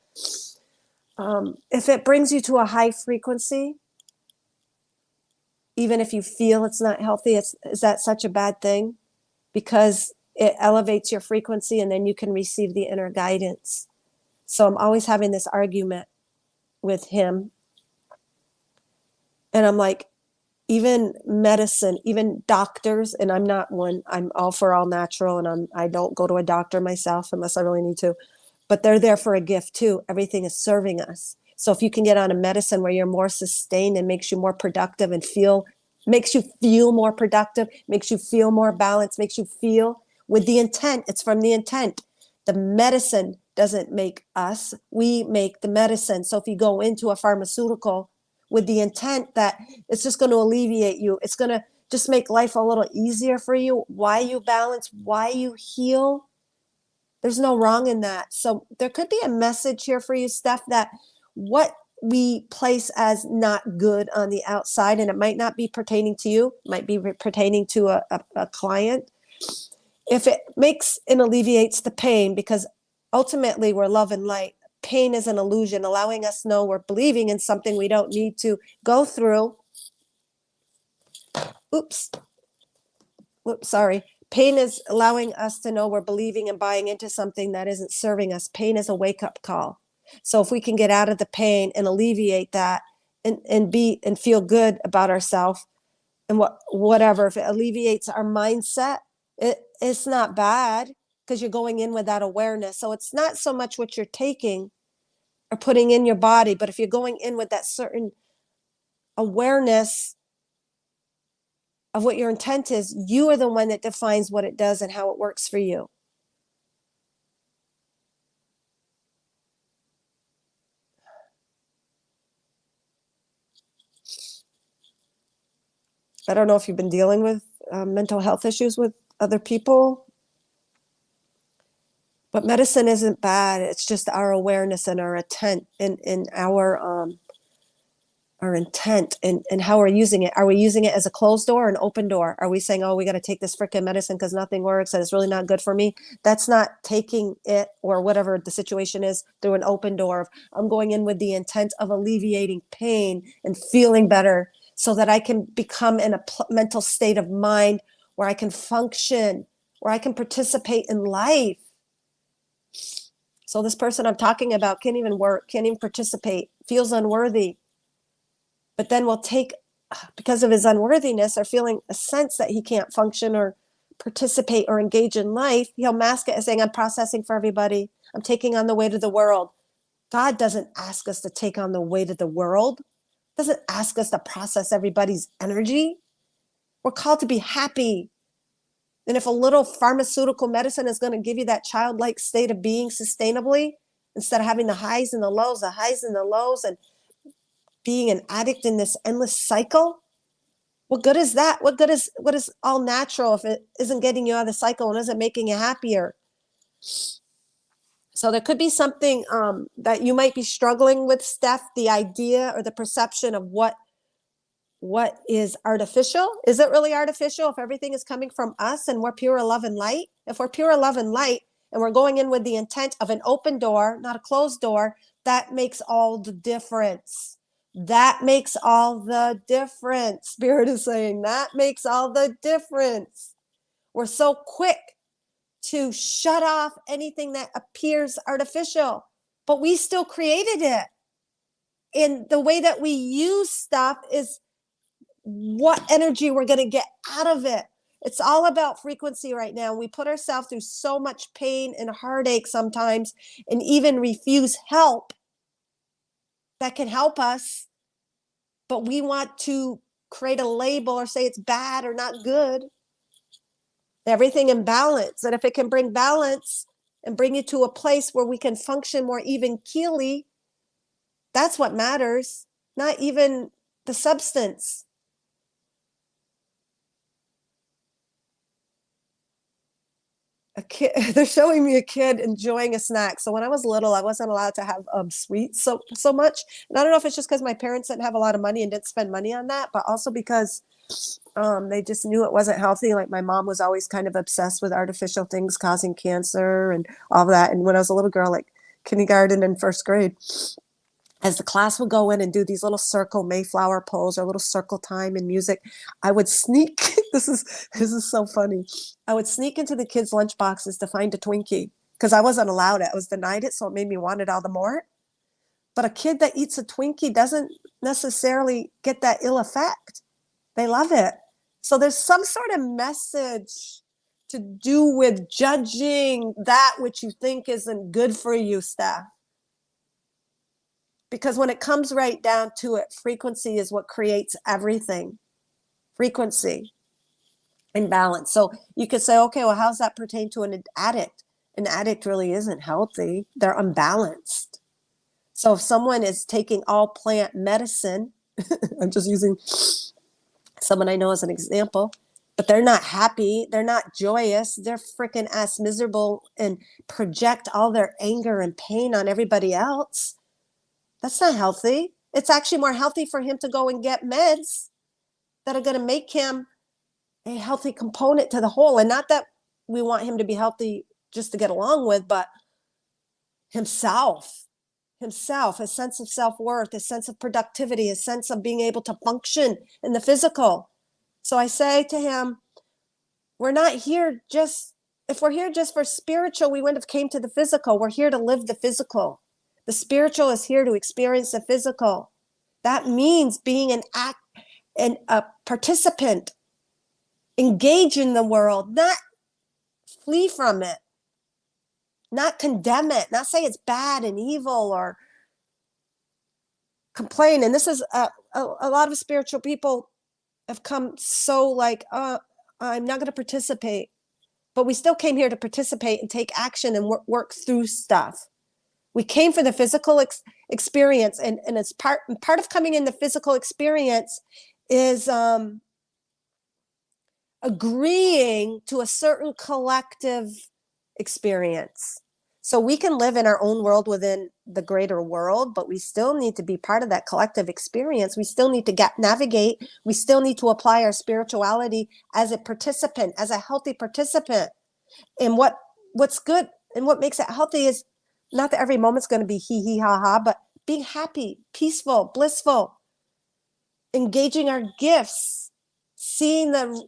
S1: If it brings you to a high frequency, even if you feel it's not healthy, is that such a bad thing? Because it elevates your frequency and then you can receive the inner guidance. So I'm always having this argument with him. And I'm like, even medicine, even doctors, and I'm not one, I'm all for all natural, and I don't go to a doctor myself unless I really need to, but they're there for a gift too. Everything is serving us. So if you can get on a medicine where you're more sustained and makes you more productive and makes you feel more productive, makes you feel more balanced, makes you feel with the intent, it's from the intent. The medicine doesn't make us, we make the medicine. So if you go into a pharmaceutical with the intent that it's just going to alleviate you, it's going to just make life a little easier for you, why you balance, why you heal, there's no wrong in that. So there could be a message here for you, Steph, that what we place as not good on the outside, and it might not be pertaining to you, it might be pertaining to a client. If it makes and alleviates the pain, because ultimately we're love and light, pain is an illusion, allowing us to know we're believing in something we don't need to go through. Oops, sorry. Pain is allowing us to know we're believing and buying into something that isn't serving us. Pain is a wake-up call. So if we can get out of the pain and alleviate that and feel good about ourselves and whatever, if it alleviates our mindset, it's not bad because you're going in with that awareness. So it's not so much what you're taking or putting in your body, but if you're going in with that certain awareness of what your intent is, you are the one that defines what it does and how it works for you. I don't know if you've been dealing with mental health issues with other people, but medicine isn't bad. It's just our awareness and our intent and our intent and how we're using it. Are we using it as a closed door or an open door? Are we saying, oh, we got to take this freaking medicine because nothing works and it's really not good for me? That's not taking it or whatever the situation is through an open door. I'm going in with the intent of alleviating pain and feeling better so that I can become in a mental state of mind where I can function, where I can participate in life. So this person I'm talking about can't even work, can't even participate, feels unworthy. But then will take, because of his unworthiness or feeling a sense that he can't function or participate or engage in life, he'll mask it as saying, I'm processing for everybody. I'm taking on the weight of the world. God doesn't ask us to take on the weight of the world. Doesn't ask us to process everybody's energy. We're called to be happy. And if a little pharmaceutical medicine is going to give you that childlike state of being sustainably, instead of having the highs and the lows, and being an addict in this endless cycle, what good is that? What is all natural if it isn't getting you out of the cycle and isn't making you happier? So there could be something that you might be struggling with, Steph, the idea or the perception of what is artificial. Is it really artificial if everything is coming from us and we're pure love and light? If we're pure love and light and we're going in with the intent of an open door, not a closed door, that makes all the difference. That makes all the difference. Spirit is saying that makes all the difference. We're so quick to shut off anything that appears artificial, but we still created it. And the way that we use stuff is what energy we're going to get out of it. It's all about frequency right now. We put ourselves through so much pain and heartache sometimes and even refuse help that can help us. But we want to create a label or say it's bad or not good. Everything in balance. And if it can bring balance and bring you to a place where we can function more even keelly, that's what matters, not even the substance. a kid, they're showing me a kid enjoying a snack. So when I was little, I wasn't allowed to have sweets so much. And I don't know if it's just because my parents didn't have a lot of money and didn't spend money on that, but also because they just knew it wasn't healthy. Like my mom was always kind of obsessed with artificial things causing cancer and all that. And when I was a little girl, like kindergarten and first grade, as the class would go in and do these little circle Mayflower pose or little circle time and music, I would sneak. This is so funny. I would sneak into the kids' lunch boxes to find a Twinkie because I wasn't allowed it. I was denied it, so it made me want it all the more. But a kid that eats a Twinkie doesn't necessarily get that ill effect. They love it. So there's some sort of message to do with judging that which you think isn't good for you, Steph. Because when it comes right down to it, frequency is what creates everything. Frequency and balance. So you could say, okay, well, how's that pertain to an addict? An addict really isn't healthy. They're unbalanced. So if someone is taking all plant medicine, I'm just using someone I know as an example, but they're not happy, they're not joyous, they're freaking ass miserable and project all their anger and pain on everybody else. That's not healthy. It's actually more healthy for him to go and get meds that are going to make him a healthy component to the whole. And not that we want him to be healthy just to get along with, but himself, his sense of self-worth, his sense of productivity, his sense of being able to function in the physical. So I say to him, we're not here just, if we're here just for spiritual, we wouldn't have came to the physical. We're here to live the physical. The spiritual is here to experience the physical. That means being an act and a participant, engage in the world, not flee from it, not condemn it, not say it's bad and evil or complain. And this is a lot of spiritual people have come so like, I'm not going to participate, but we still came here to participate and take action and work through stuff. We came for the physical experience, and it's part of coming in the physical experience is agreeing to a certain collective experience. So we can live in our own world within the greater world, but we still need to be part of that collective experience. We still need to navigate. We still need to apply our spirituality as a participant, as a healthy participant. And what's good and what makes it healthy is not that every moment's going to be hee hee ha ha, but being happy, peaceful, blissful, engaging our gifts,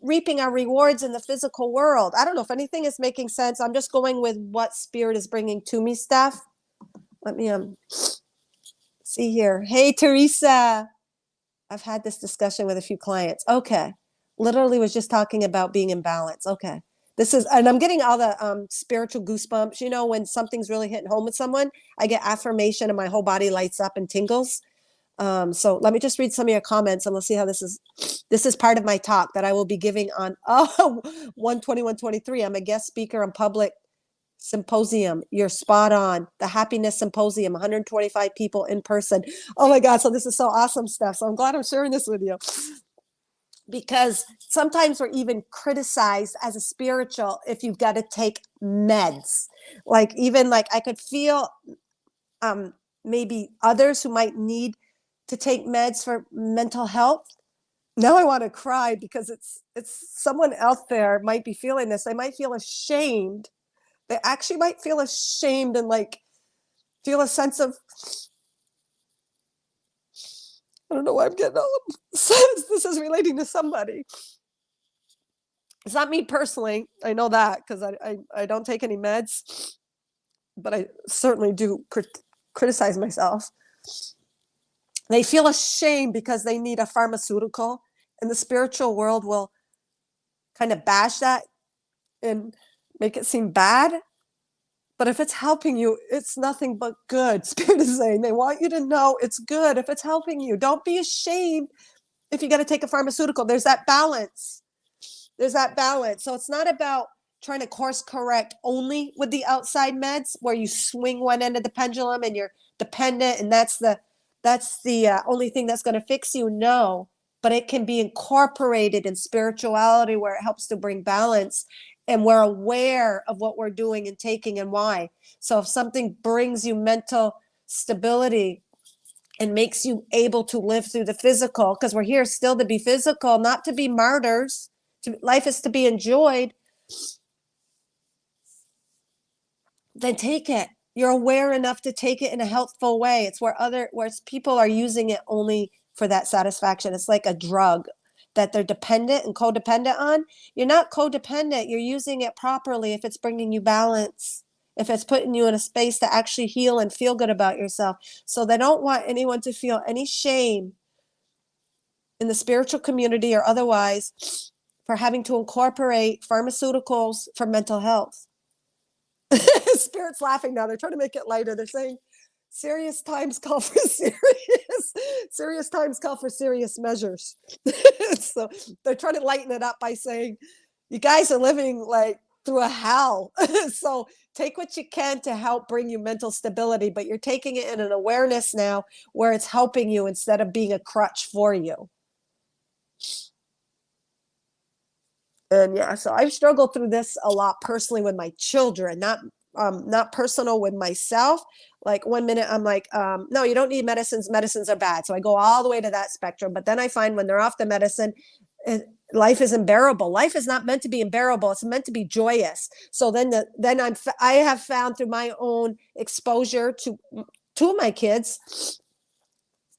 S1: reaping our rewards in the physical world. I don't know if anything is making sense. I'm just going with what spirit is bringing to me, Steph. Let me see here. Hey, Teresa. I've had this discussion with a few clients. Okay. Literally was just talking about being in balance. Okay. And I'm getting all the spiritual goosebumps. You know, when something's really hitting home with someone, I get affirmation and my whole body lights up and tingles. So let me just read some of your comments and we'll see how this is part of my talk that I will be giving on 1/20/1/23. I'm a guest speaker on public symposium. You're spot on. The happiness symposium, 125 people in person. Oh my God. So this is so awesome stuff. So I'm glad I'm sharing this with you. Because sometimes we're even criticized as a spiritual if you've got to take meds. Like even like I could feel maybe others who might need to take meds for mental health. Now I want to cry because it's someone out there might be feeling this. They might feel ashamed. They actually might feel ashamed and like feel a sense of, I don't know why I'm getting all upset. This is relating to somebody. It's not me personally. I know that because I don't take any meds, but I certainly do criticize myself. They feel ashamed because they need a pharmaceutical, and the spiritual world will kind of bash that and make it seem bad. But if it's helping you, it's nothing but good. Spirit is saying they want you to know it's good if it's helping you. Don't be ashamed if you got to take a pharmaceutical. There's that balance. So it's not about trying to course correct only with the outside meds where you swing one end of the pendulum and you're dependent and that's the only thing that's going to fix you. No, but it can be incorporated in spirituality where it helps to bring balance and we're aware of what we're doing and taking and why. So if something brings you mental stability and makes you able to live through the physical, because we're here still to be physical, not to be martyrs. Life is to be enjoyed. Then take it. You're aware enough to take it in a healthful way. It's where people are using it only for that satisfaction. It's like a drug that they're dependent and codependent on. You're not codependent. You're using it properly if it's bringing you balance, if it's putting you in a space to actually heal and feel good about yourself. So they don't want anyone to feel any shame in the spiritual community or otherwise for having to incorporate pharmaceuticals for mental health. Spirit's laughing now. They're trying to make it lighter. They're saying serious times call for serious times call for serious measures. So they're trying to lighten it up by saying, you guys are living like through a hell. So take what you can to help bring you mental stability, but you're taking it in an awareness now where it's helping you instead of being a crutch for you. And yeah, so I've struggled through this a lot personally with my children, not personal with myself. Like one minute I'm like, no, you don't need medicines. Medicines are bad. So I go all the way to that spectrum. But then I find when they're off the medicine, life is unbearable. Life is not meant to be unbearable. It's meant to be joyous. So I have found through my own exposure to two of my kids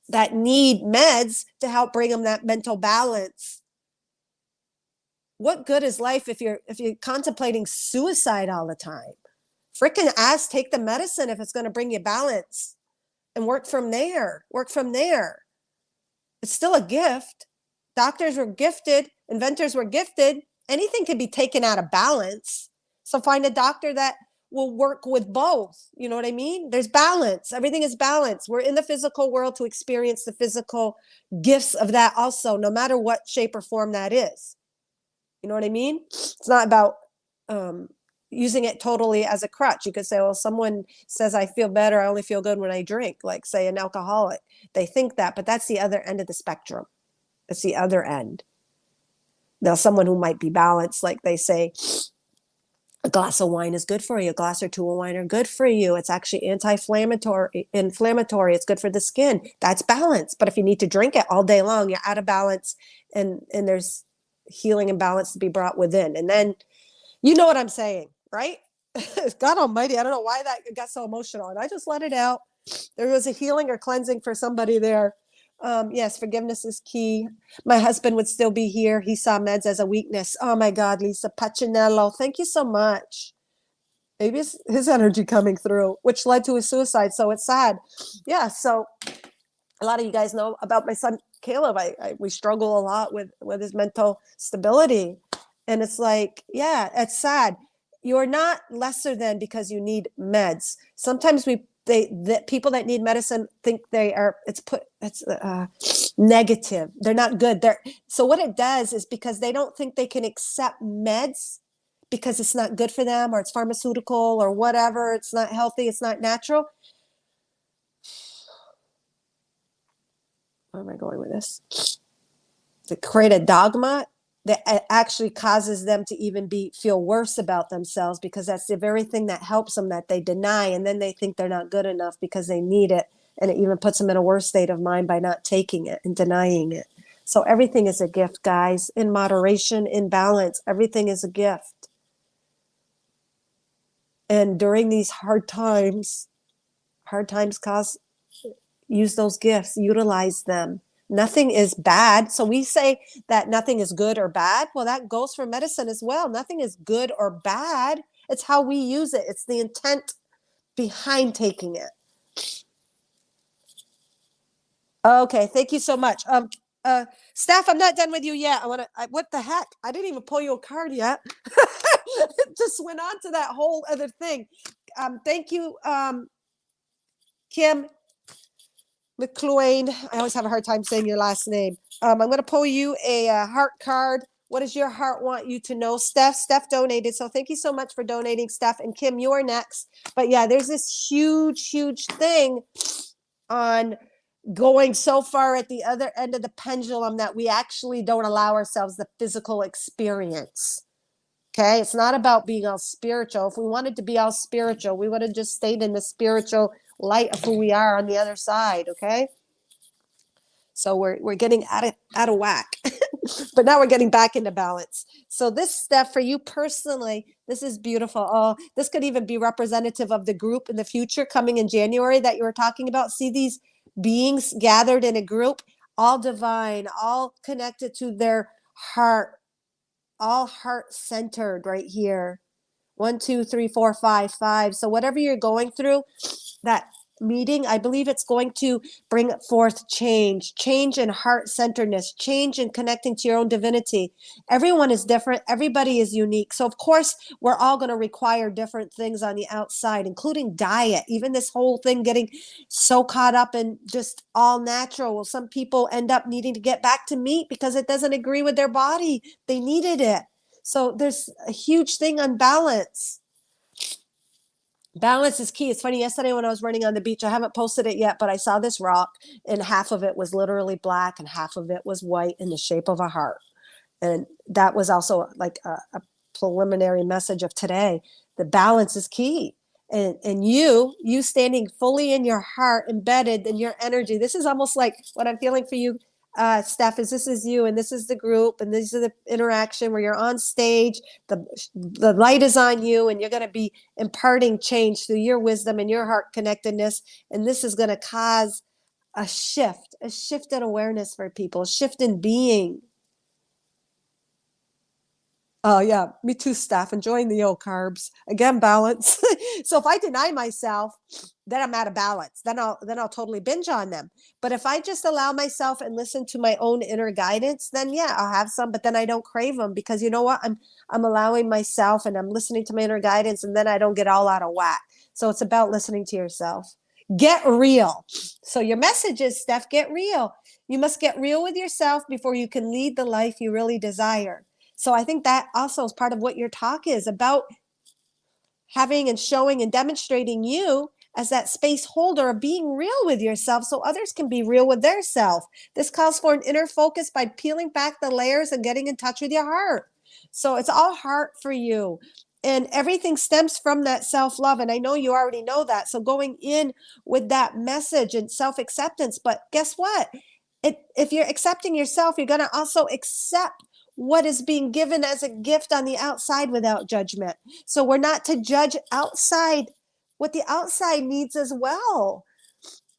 S1: that need meds to help bring them that mental balance. What good is life if you're contemplating suicide all the time? Freaking ass, take the medicine if it's going to bring you balance and work from there. It's still a gift. Doctors were gifted, inventors were gifted. Anything can be taken out of balance. So find a doctor that will work with both. You know what I mean? There's balance. Everything is balance. We're in the physical world to experience the physical gifts of that also, no matter what shape or form that is. You know what I mean? It's not about using it totally as a crutch. You could say, well, someone says I feel better, I only feel good when I drink, like say an alcoholic. They think that, but that's the other end of the spectrum. It's the other end. Now, someone who might be balanced, like they say, a glass of wine is good for you. A glass or two of wine are good for you. It's actually inflammatory. It's good for the skin. That's balance. But if you need to drink it all day long, you're out of balance, and there's healing and balance to be brought within. And then, you know what I'm saying, right? God almighty, I don't know why that got so emotional, and I just let it out. There was a healing or cleansing for somebody there. Yes, forgiveness is key. My husband would still be here. He saw meds as a weakness. Oh my God, Lisa Pacinello, thank you so much. Maybe it's his energy coming through, which led to his suicide. So it's sad. Yeah, so a lot of you guys know about my son Caleb. We struggle a lot with his mental stability, and it's like, yeah, it's sad. You're not lesser than because you need meds. Sometimes the people that need medicine think it's negative. They're not good. So what it does is because they don't think they can accept meds because it's not good for them, or it's pharmaceutical or whatever. It's not healthy. It's not natural. Where am I going with this? To create a dogma that actually causes them to even feel worse about themselves, because that's the very thing that helps them that they deny, and then they think they're not good enough because they need it, and it even puts them in a worse state of mind by not taking it and denying it. So everything is a gift, guys, in moderation, in balance. Everything is a gift. And during these hard times use those gifts, utilize them. Nothing is bad. So we say that nothing is good or bad. Well, that goes for medicine as well. Nothing is good or bad. It's how we use it. It's the intent behind taking it. Okay, thank you so much. Steph, I'm not done with you yet. What the heck? I didn't even pull you a card yet. Just went on to that whole other thing. Thank you, Kim McLean. I always have a hard time saying your last name. I'm going to pull you a heart card. What does your heart want you to know? Steph donated. So thank you so much for donating, Steph. And Kim, you're next. But yeah, there's this huge, huge thing on going so far at the other end of the pendulum that we actually don't allow ourselves the physical experience. Okay. It's not about being all spiritual. If we wanted to be all spiritual, we would have just stayed in the spiritual light of who we are on the other side. Okay. So we're getting out of whack, but now we're getting back into balance. So this stuff for you personally, this is beautiful. Oh, this could even be representative of the group in the future coming in January that you were talking about. See these beings gathered in a group, all divine, all connected to their heart, all heart centered right here. 1, 2, 3, 4, 5, 5. So whatever you're going through, that meeting, I believe it's going to bring forth change in heart centeredness, change in connecting to your own divinity. Everyone is different. Everybody is unique. So of course, we're all going to require different things on the outside, including diet. Even this whole thing getting so caught up in just all natural. Well, some people end up needing to get back to meat because it doesn't agree with their body. They needed it. So there's a huge thing on balance. Balance is key. It's funny. Yesterday when I was running on the beach, I haven't posted it yet, but I saw this rock and half of it was literally black and half of it was white in the shape of a heart. And that was also like a preliminary message of today. The balance is key. And you standing fully in your heart, embedded in your energy. This is almost like what I'm feeling for you, Steph, is this is you and this is the group and this is the interaction where you're on stage, the light is on you and you're going to be imparting change through your wisdom and your heart connectedness. And this is going to cause a shift in awareness for people, a shift in being. Oh yeah, me too, Steph. Enjoying the old carbs. Again, balance. So if I deny myself, then I'm out of balance. Then I'll totally binge on them. But if I just allow myself and listen to my own inner guidance, then yeah, I'll have some, but then I don't crave them because you know what? I'm allowing myself and I'm listening to my inner guidance and then I don't get all out of whack. So it's about listening to yourself. Get real. So your message is, Steph, get real. You must get real with yourself before you can lead the life you really desire. So I think that also is part of what your talk is about, having and showing and demonstrating you as that space holder of being real with yourself so others can be real with their self. This calls for an inner focus by peeling back the layers and getting in touch with your heart. So it's all heart for you. And everything stems from that self-love. And I know you already know that. So going in with that message and self-acceptance. But guess what? If you're accepting yourself, you're going to also accept what is being given as a gift on the outside without judgment. So we're not to judge outside what the outside needs as well.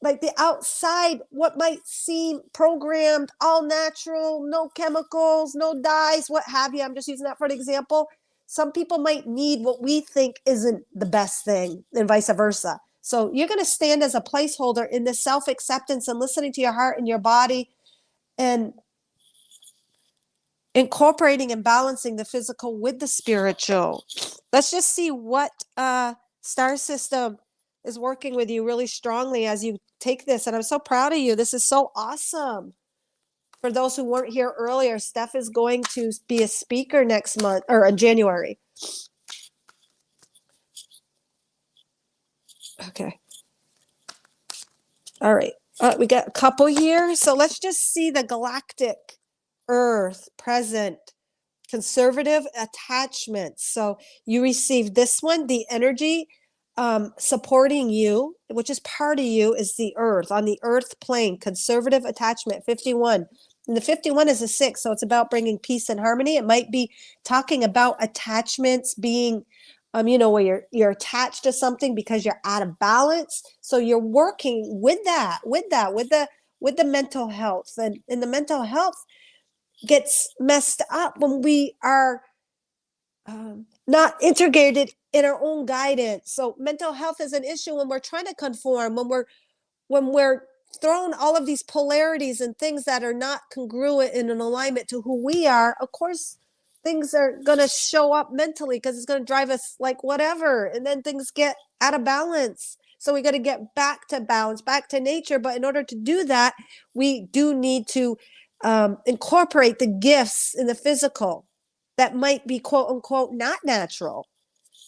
S1: Like the outside, what might seem programmed, all natural, no chemicals, no dyes, what have you. I'm just using that for an example. Some people might need what we think isn't the best thing and vice versa. So you're going to stand as a placeholder in this self-acceptance and listening to your heart and your body and incorporating and balancing the physical with the spiritual. Let's just see what star system is working with you really strongly as you take this. And I'm so proud of you. This is so awesome. For those who weren't here earlier, Steph is going to be a speaker next month or in January. Okay. All right. We got a couple here. So let's just see the galactic earth present. Conservative attachments. So you received this one, the energy supporting you, which is part of you, is the earth, on the earth plane, conservative attachment, 51. And the 51 is a 6, so it's about bringing peace and harmony. It might be talking about attachments being, where you're attached to something because you're out of balance. So you're working with the mental health. And in the mental health, gets messed up when we are not integrated in our own guidance. So mental health is an issue when we're trying to conform, when we're thrown all of these polarities and things that are not congruent in an alignment to who we are. Of course, things are going to show up mentally because it's going to drive us like whatever. And then things get out of balance. So we got to get back to balance, back to nature. But in order to do that, we do need to incorporate the gifts in the physical that might be quote unquote not natural.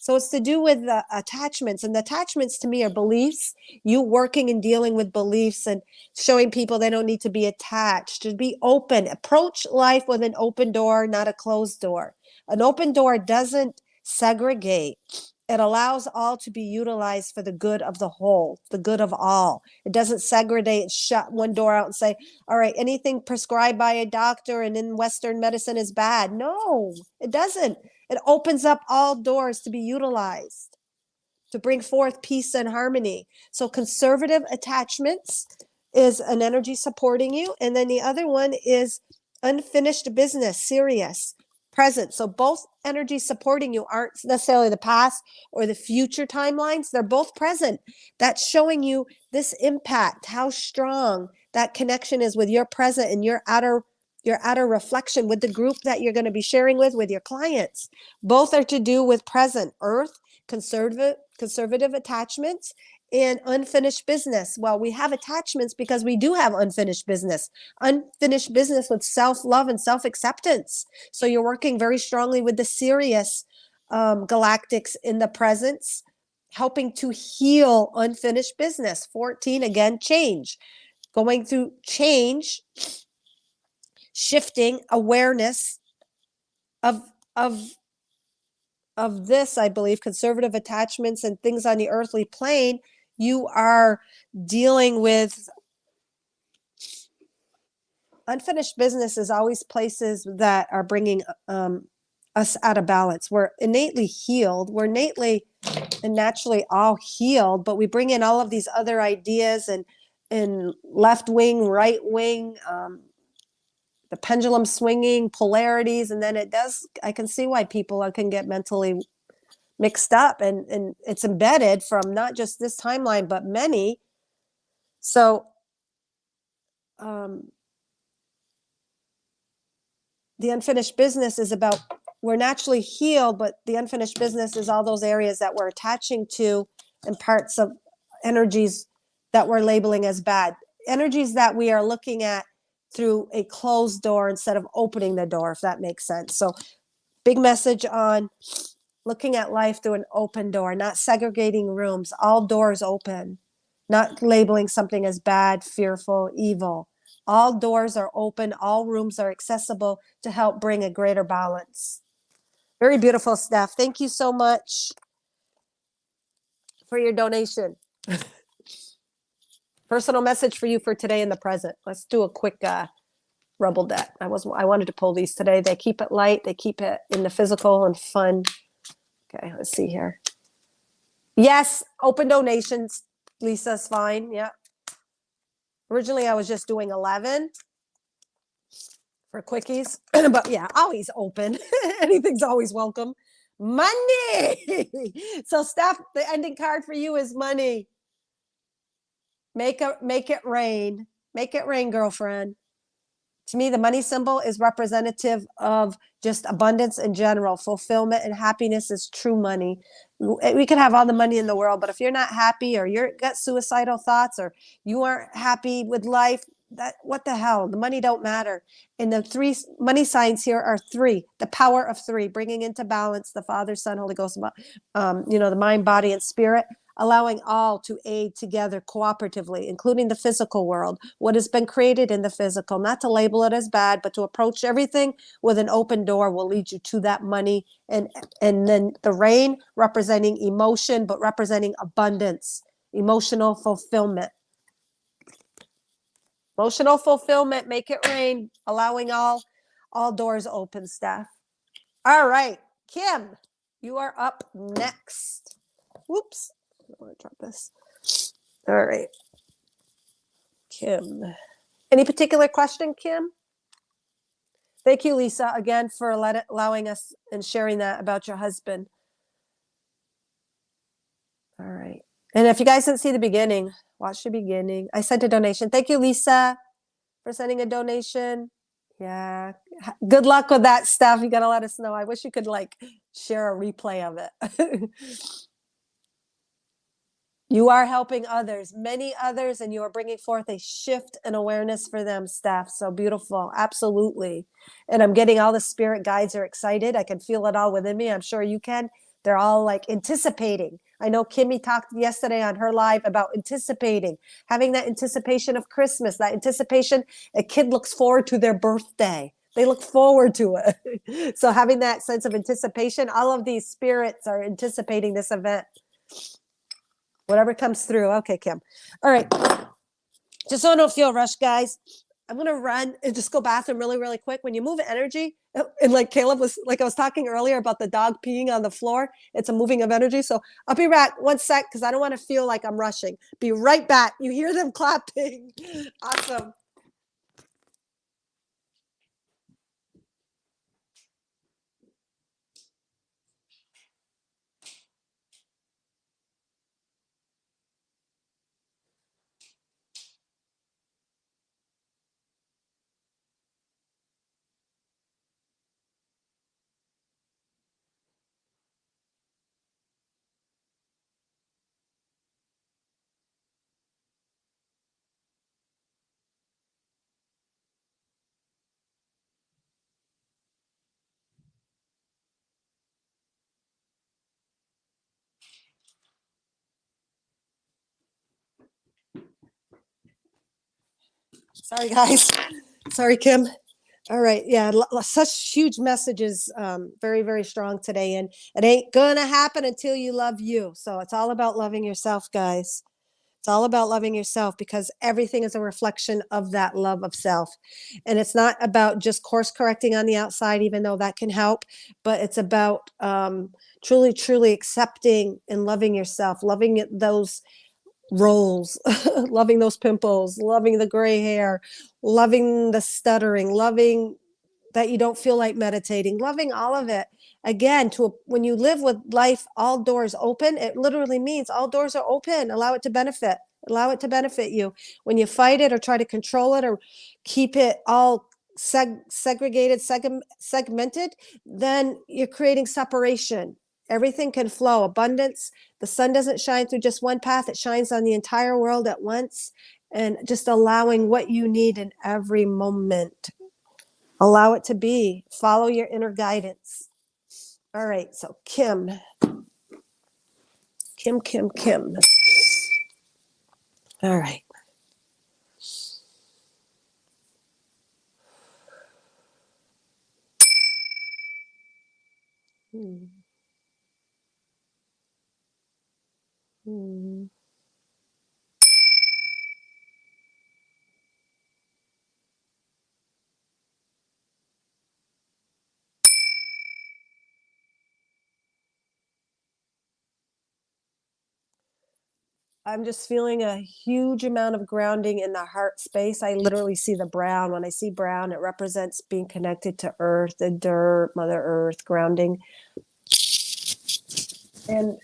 S1: So it's to do with the attachments, and the attachments to me are beliefs. You working and dealing with beliefs and showing people they don't need to be attached, to be open, approach life with an open door, not a closed door. An open door doesn't segregate. It allows all to be utilized for the good of the whole, the good of all. It doesn't segregate, shut one door out and say, all right, anything prescribed by a doctor and in Western medicine is bad. No, it doesn't. It opens up all doors to be utilized to bring forth peace and harmony. So conservative attachments is an energy supporting you. And then the other one is unfinished business, serious, present. So both energies supporting you aren't necessarily the past or the future timelines. They're both present. That's showing you this impact, how strong that connection is with your present and your outer reflection with the group that you're going to be sharing with your clients. Both are to do with present, earth, conservative attachments, and unfinished business. Well, we have attachments because we do have unfinished business with self-love and self-acceptance. So you're working very strongly with the Sirius galactics in the presence, helping to heal unfinished business. 14, again, change. Going through change, shifting awareness of this, I believe, conservative attachments and things on the earthly plane. You are dealing with unfinished business is always places that are bringing us out of balance. We're innately healed. We're innately and naturally all healed, but we bring in all of these other ideas and left wing, right wing, the pendulum swinging, polarities, and then I can see why people can get mentally mixed up, and it's embedded from not just this timeline, but many. So the unfinished business is about, we're naturally healed, but the unfinished business is all those areas that we're attaching to and parts of energies that we're labeling as bad. Energies that we are looking at through a closed door instead of opening the door, if that makes sense. So big message on looking at life through an open door, not segregating rooms, all doors open, not labeling something as bad, fearful, evil. All doors are open, all rooms are accessible to help bring a greater balance. Very beautiful, Steph. Thank you so much for your donation. Personal message for you for today in the present. Let's do a quick rumble deck. I wanted to pull these today. They keep it light. They keep it in the physical and fun. Okay, let's see here. Yes, open donations. Lisa's fine. Yeah. Originally, I was just doing 11 for quickies, but yeah, always open. Anything's always welcome. Money. So, Steph, the ending card for you is money. Make it rain. Make it rain, girlfriend. To me, the money symbol is representative of just abundance in general. Fulfillment and happiness is true money. We can have all the money in the world, but if you're not happy or you're got suicidal thoughts or you aren't happy with life, what the hell? The money don't matter. And the three money signs here are three, the power of three, bringing into balance the Father, Son, Holy Ghost, the mind, body, and spirit, allowing all to aid together cooperatively, including the physical world, what has been created in the physical, not to label it as bad, but to approach everything with an open door will lead you to that money. And then the rain representing emotion, but representing abundance, emotional fulfillment. Emotional fulfillment, make it rain, allowing all doors open, Steph. All right, Kim, you are up next. Whoops. I want to drop this. All right. Kim. Any particular question, Kim? Thank you, Lisa, again, for allowing us and sharing that about your husband. All right. And if you guys didn't see the beginning, watch the beginning. I sent a donation. Thank you, Lisa, for sending a donation. Yeah. Good luck with that stuff. You got to let us know. I wish you could share a replay of it. You are helping others, many others, and you are bringing forth a shift in awareness for them, Steph. So beautiful. Absolutely. And I'm getting all the spirit guides are excited. I can feel it all within me. I'm sure you can. They're all anticipating. I know Kimmy talked yesterday on her live about anticipating, having that anticipation of Christmas, that anticipation. A kid looks forward to their birthday. They look forward to it. So having that sense of anticipation, all of these spirits are anticipating this event. Whatever comes through. Okay, Kim. All right. Just so I don't feel rushed, guys, I'm going to run and just go bathroom really, really quick. When you move energy, and like Caleb was, like I was talking earlier about the dog peeing on the floor, it's a moving of energy. So I'll be back 1 sec because I don't want to feel like I'm rushing. Be right back. You hear them clapping. Awesome. Sorry, guys. Sorry, Kim. All right. Yeah. Such huge messages. Very, very strong today. And it ain't going to happen until you love you. So it's all about loving yourself, guys. It's all about loving yourself because everything is a reflection of that love of self. And it's not about just course correcting on the outside, even though that can help, but it's about truly, truly accepting and loving yourself, loving those roles, loving those pimples, loving the gray hair, loving the stuttering, loving that you don't feel like meditating, loving all of it. Again, when you live with life, all doors open, it literally means all doors are open. Allow it to benefit. Allow it to benefit you. When you fight it or try to control it or keep it all segregated, segmented, then you're creating separation. Everything can flow. Abundance. The sun doesn't shine through just one path, it shines on the entire world at once. And just allowing what you need in every moment. Allow it to be. Follow your inner guidance. All right. So Kim. All right. Hmm. Hmm. I'm just feeling a huge amount of grounding in the heart space. I literally see the brown. When I see brown, it represents being connected to earth, the dirt, Mother Earth, grounding. And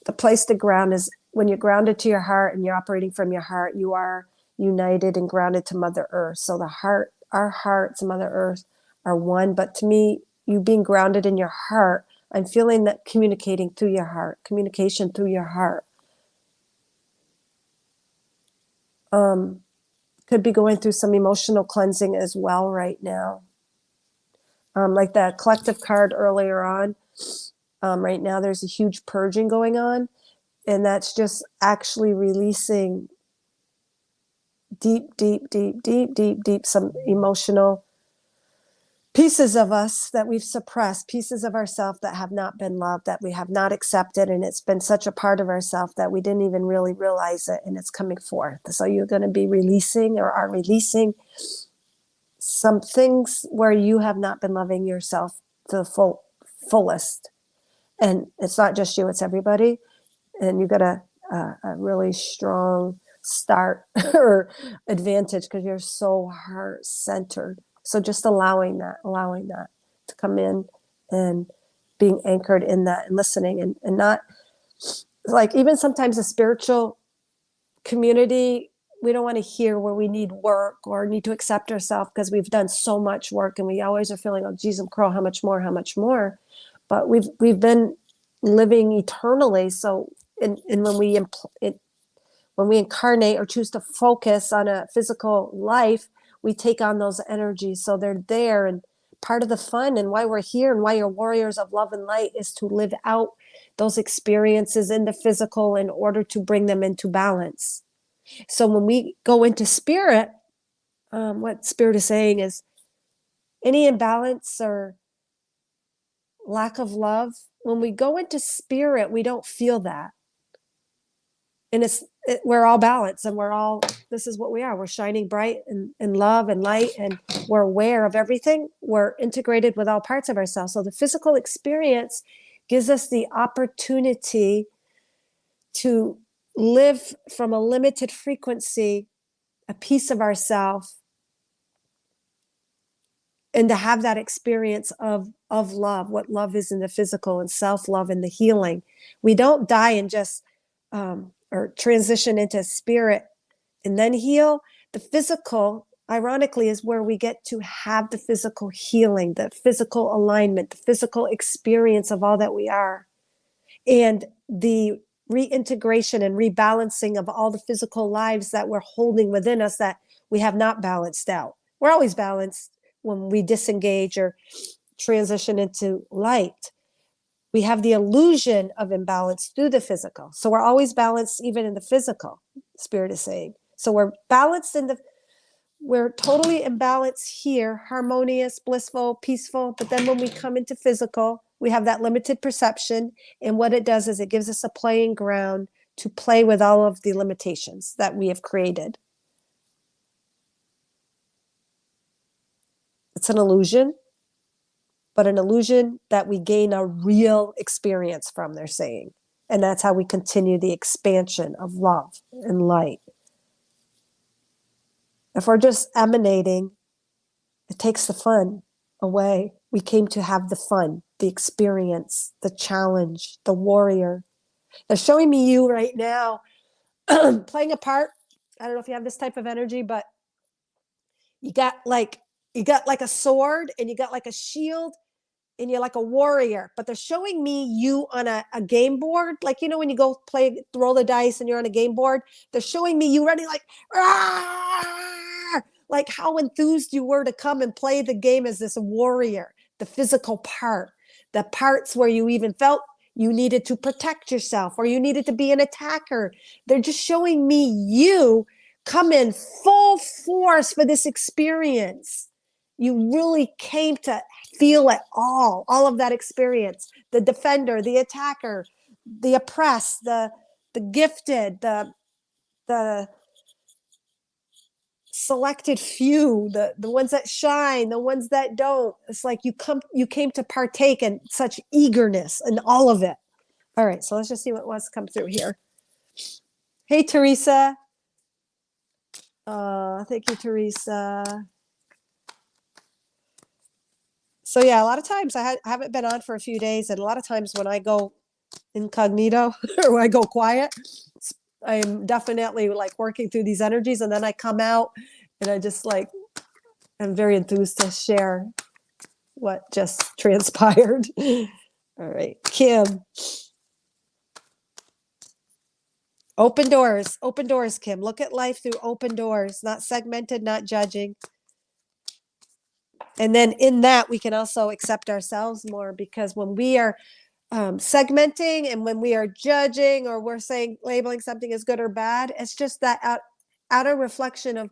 S1: the place to ground is when you're grounded to your heart and you're operating from your heart, you are united and grounded to Mother Earth. So the heart, our hearts, Mother Earth are one. But to me, you being grounded in your heart, I'm feeling that communicating through your heart, communication through your heart. Could be going through some emotional cleansing as well right now. Like that collective card earlier on. Right now, there's a huge purging going on, and that's just actually releasing deep, some emotional pieces of us that we've suppressed, pieces of ourselves that have not been loved, that we have not accepted. And it's been such a part of ourselves that we didn't even really realize it. And it's coming forth. So you're going to be releasing or are releasing some things where you have not been loving yourself to the fullest. And it's not just you, it's everybody. And you got a really strong start or advantage because you're so heart centered. So just allowing that to come in and being anchored in that and listening and not like even sometimes a spiritual community, we don't want to hear where we need work or need to accept ourselves because we've done so much work and we always are feeling, oh, geez, I'm crow, how much more, how much more? But we've been living eternally. So when we incarnate or choose to focus on a physical life, we take on those energies. So they're there. And part of the fun and why we're here and why you're warriors of love and light is to live out those experiences in the physical in order to bring them into balance. So when we go into spirit, what spirit is saying is any imbalance or lack of love, when we go into spirit, we don't feel that. And we're all balanced, and this is what we are. We're shining bright in love and light, and we're aware of everything. We're integrated with all parts of ourselves. So the physical experience gives us the opportunity to live from a limited frequency, a piece of ourself, and to have that experience of love, what love is in the physical, and self-love and the healing. We don't die and just or transition into spirit and then heal. The physical, ironically, is where we get to have the physical healing, the physical alignment, the physical experience of all that we are, and the reintegration and rebalancing of all the physical lives that we're holding within us that we have not balanced out. We're always balanced when we disengage or transition into light. We have the illusion of imbalance through the physical. So we're always balanced even in the physical, Spirit is saying. So we're balanced we're totally imbalanced here, harmonious, blissful, peaceful. But then when we come into physical, we have that limited perception. And what it does is it gives us a playing ground to play with all of the limitations that we have created. It's an illusion, but an illusion that we gain a real experience from, they're saying. And that's how we continue the expansion of love and light. If we're just emanating, it takes the fun away. We came to have the fun, the experience, the challenge, the warrior. They're showing me you right now playing a part. I don't know if you have this type of energy, but you got like a sword, and you got like a shield, and you're like a warrior. But they're showing me you on a game board, like, you know, when you go throw the dice and you're on a game board. They're showing me you running like, like how enthused you were to come and play the game as this warrior. The physical part, the parts where you even felt you needed to protect yourself, or you needed to be an attacker. They're just showing me you come in full force for this experience. You really came to feel it all of that experience. The defender, the attacker, the oppressed, the gifted, the selected few, the ones that shine, the ones that don't. It's like you came to partake in such eagerness and all of it. All right, so let's just see what wants to come through here. Hey, Teresa. Thank you, Teresa. So yeah, a lot of times I haven't been on for a few days, and a lot of times when I go incognito or when I go quiet, I'm definitely like working through these energies, and then I come out and I just like, I'm very enthused to share what just transpired. All right, Kim. Open doors, Kim. Look at life through open doors, not segmented, not judging. And then in that, we can also accept ourselves more, because when we are segmenting, and when we are judging, or we're saying, labeling something as good or bad, it's just that outer reflection of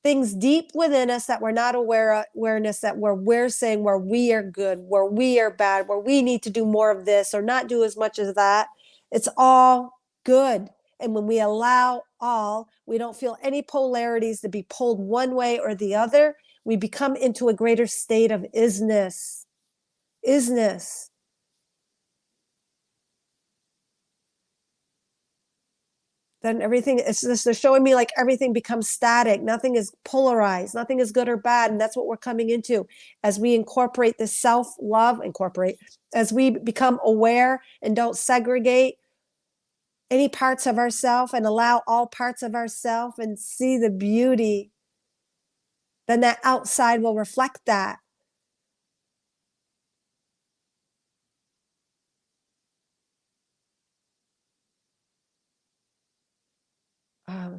S1: things deep within us that we're not awareness, that we're saying where we are good, where we are bad, where we need to do more of this or not do as much as that. It's all good. And when we allow all, we don't feel any polarities to be pulled one way or the other. We become into a greater state of isness. Then everything, it's just, they're showing me like everything becomes static. Nothing is polarized. Nothing is good or bad. And that's what we're coming into as we incorporate this self-love, as we become aware and don't segregate any parts of ourself and allow all parts of ourself and see the beauty. Then that outside will reflect that.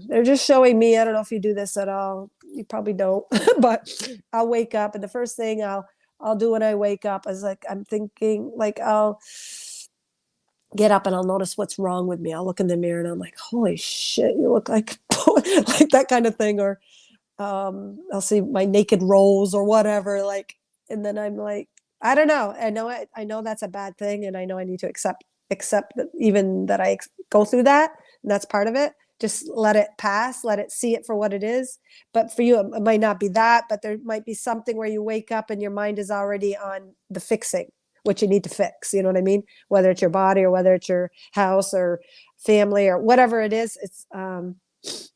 S1: They're just showing me, I don't know if you do this at all. You probably don't, but I'll wake up, and the first thing I'll do when I wake up is like, I'm thinking, like, I'll get up and I'll notice what's wrong with me. I'll look in the mirror and I'm like, holy shit, you look like like that kind of thing. Or I'll see my naked rolls or whatever, like, and then I'm like, I don't know. I know that's a bad thing, and I know I need to accept that, even that go through that, and that's part of it. Just let it pass, let it see it for what it is. But for you, it might not be that, but there might be something where you wake up and your mind is already on the fixing, what you need to fix. You know what I mean? Whether it's your body or whether it's your house or family or whatever it is, it's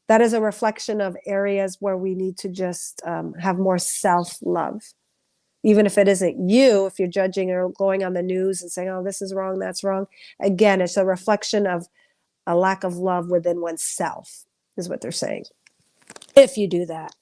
S1: that is a reflection of areas where we need to just have more self-love. Even if it isn't you, if you're judging or going on the news and saying, oh, this is wrong, that's wrong. Again, it's a reflection of a lack of love within oneself, is what they're saying, if you do that.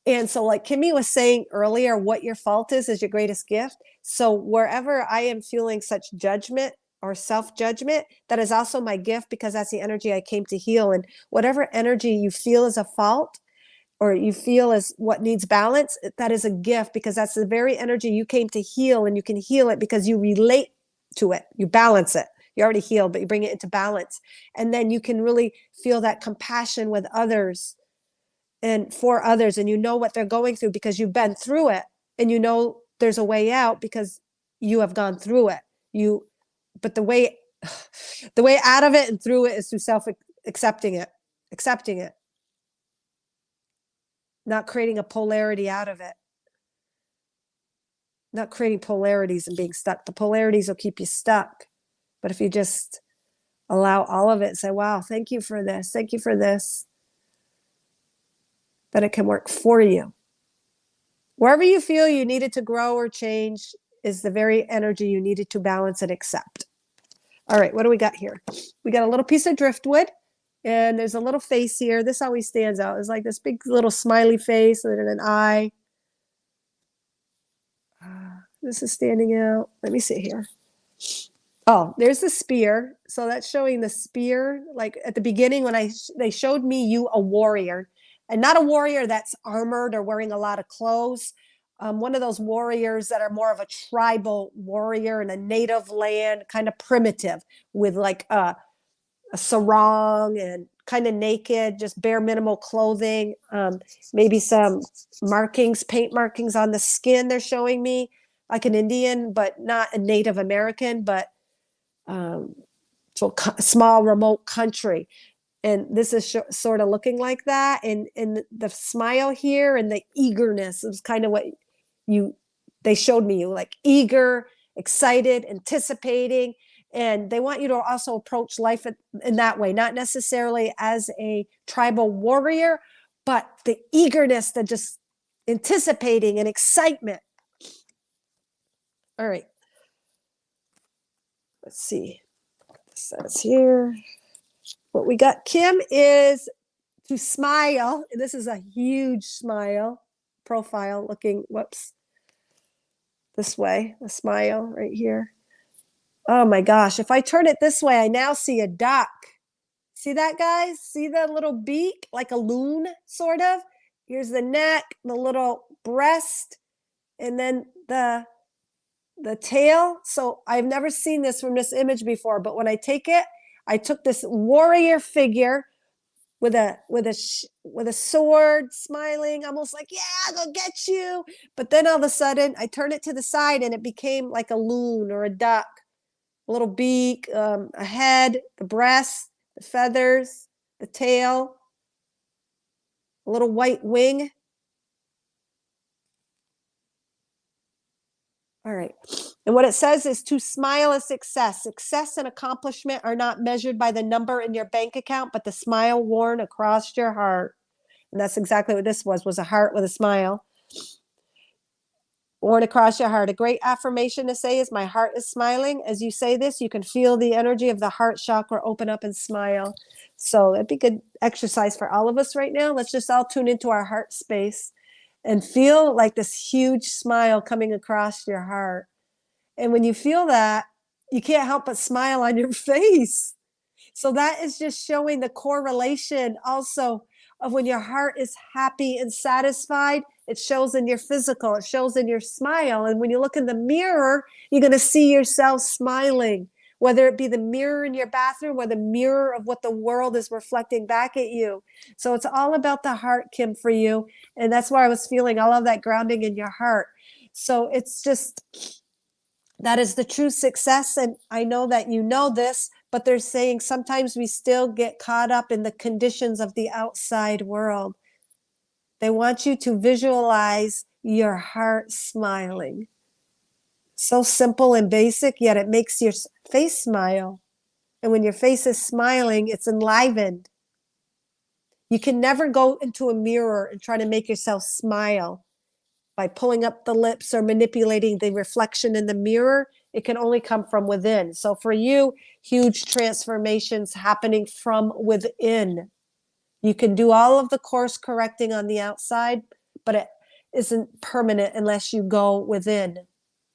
S1: And so, like Kimmy was saying earlier, what your fault is your greatest gift. So wherever I am feeling such judgment or self-judgment, that is also my gift, because that's the energy I came to heal. And whatever energy you feel is a fault or you feel as what needs balance, that is a gift, because that's the very energy you came to heal, and you can heal it because you relate to it. You balance it. You already healed, but you bring it into balance. And then you can really feel that compassion with others and for others, and you know what they're going through because you've been through it, and you know there's a way out because you have gone through it. But the way out of it and through it is through accepting it, not creating a polarity out of it, not creating polarities and being stuck. The polarities will keep you stuck. But if you just allow all of it and say, wow, thank you for this, then it can work for you. Wherever you feel you needed to grow or change is the very energy you needed to balance and accept. All right, what do we got here? We got a little piece of driftwood, and there's a little face here. This always stands out. It's like this big little smiley face and an eye. This is standing out. Let me see here. Oh, there's the spear. So that's showing the spear. Like at the beginning when they showed me you a warrior, and not a warrior that's armored or wearing a lot of clothes. One of those warriors that are more of a tribal warrior in a native land, kind of primitive, with like a sarong and kind of naked, just bare minimal clothing. Maybe some markings, paint markings on the skin they're showing me, like an Indian, but not a Native American, but so a small remote country. And this is sort of looking like that. And the smile here and the eagerness is kind of what they showed me, you like eager, excited, anticipating. And they want you to also approach life in that way, not necessarily as a tribal warrior, but the eagerness, the just anticipating and excitement. All right. Let's see. It says here. What we got, Kim, is to smile. And this is a huge smile profile looking, whoops, this way, a smile right here. Oh my gosh, if I turn it this way, I now see a duck. See that, guys? See the little beak, like a loon, sort of? Here's the neck, the little breast, and then the tail. So I've never seen this from this image before, but when I took this warrior figure with a sword, smiling, almost like, yeah, they'll get you. But then all of a sudden, I turned it to the side, and it became like a loon or a duck. A little beak, a head, the breast, the feathers, the tail, a little white wing. All right. And what it says is to smile is success. Success and accomplishment are not measured by the number in your bank account, but the smile worn across your heart. And that's exactly what this was a heart with a smile worn across your heart. A great affirmation to say is, my heart is smiling. As you say this, you can feel the energy of the heart chakra open up and smile. So that'd be good exercise for all of us right now. Let's just all tune into our heart space and feel like this huge smile coming across your heart. And when you feel that, you can't help but smile on your face. So that is just showing the correlation also of when your heart is happy and satisfied, it shows in your physical, it shows in your smile. And when you look in the mirror, you're going to see yourself smiling whether it be the mirror in your bathroom or the mirror of what the world is reflecting back at you. So it's all about the heart, Kim, for you. And that's why I was feeling all of that grounding in your heart. So it's just, that is the true success. And I know that you know this, but they're saying sometimes we still get caught up in the conditions of the outside world. They want you to visualize your heart smiling. So simple and basic, yet it makes your face smile. And when your face is smiling, it's enlivened. You can never go into a mirror and try to make yourself smile by pulling up the lips or manipulating the reflection in the mirror. It can only come from within. So for you, huge transformations happening from within. You can do all of the course correcting on the outside, but it isn't permanent unless you go within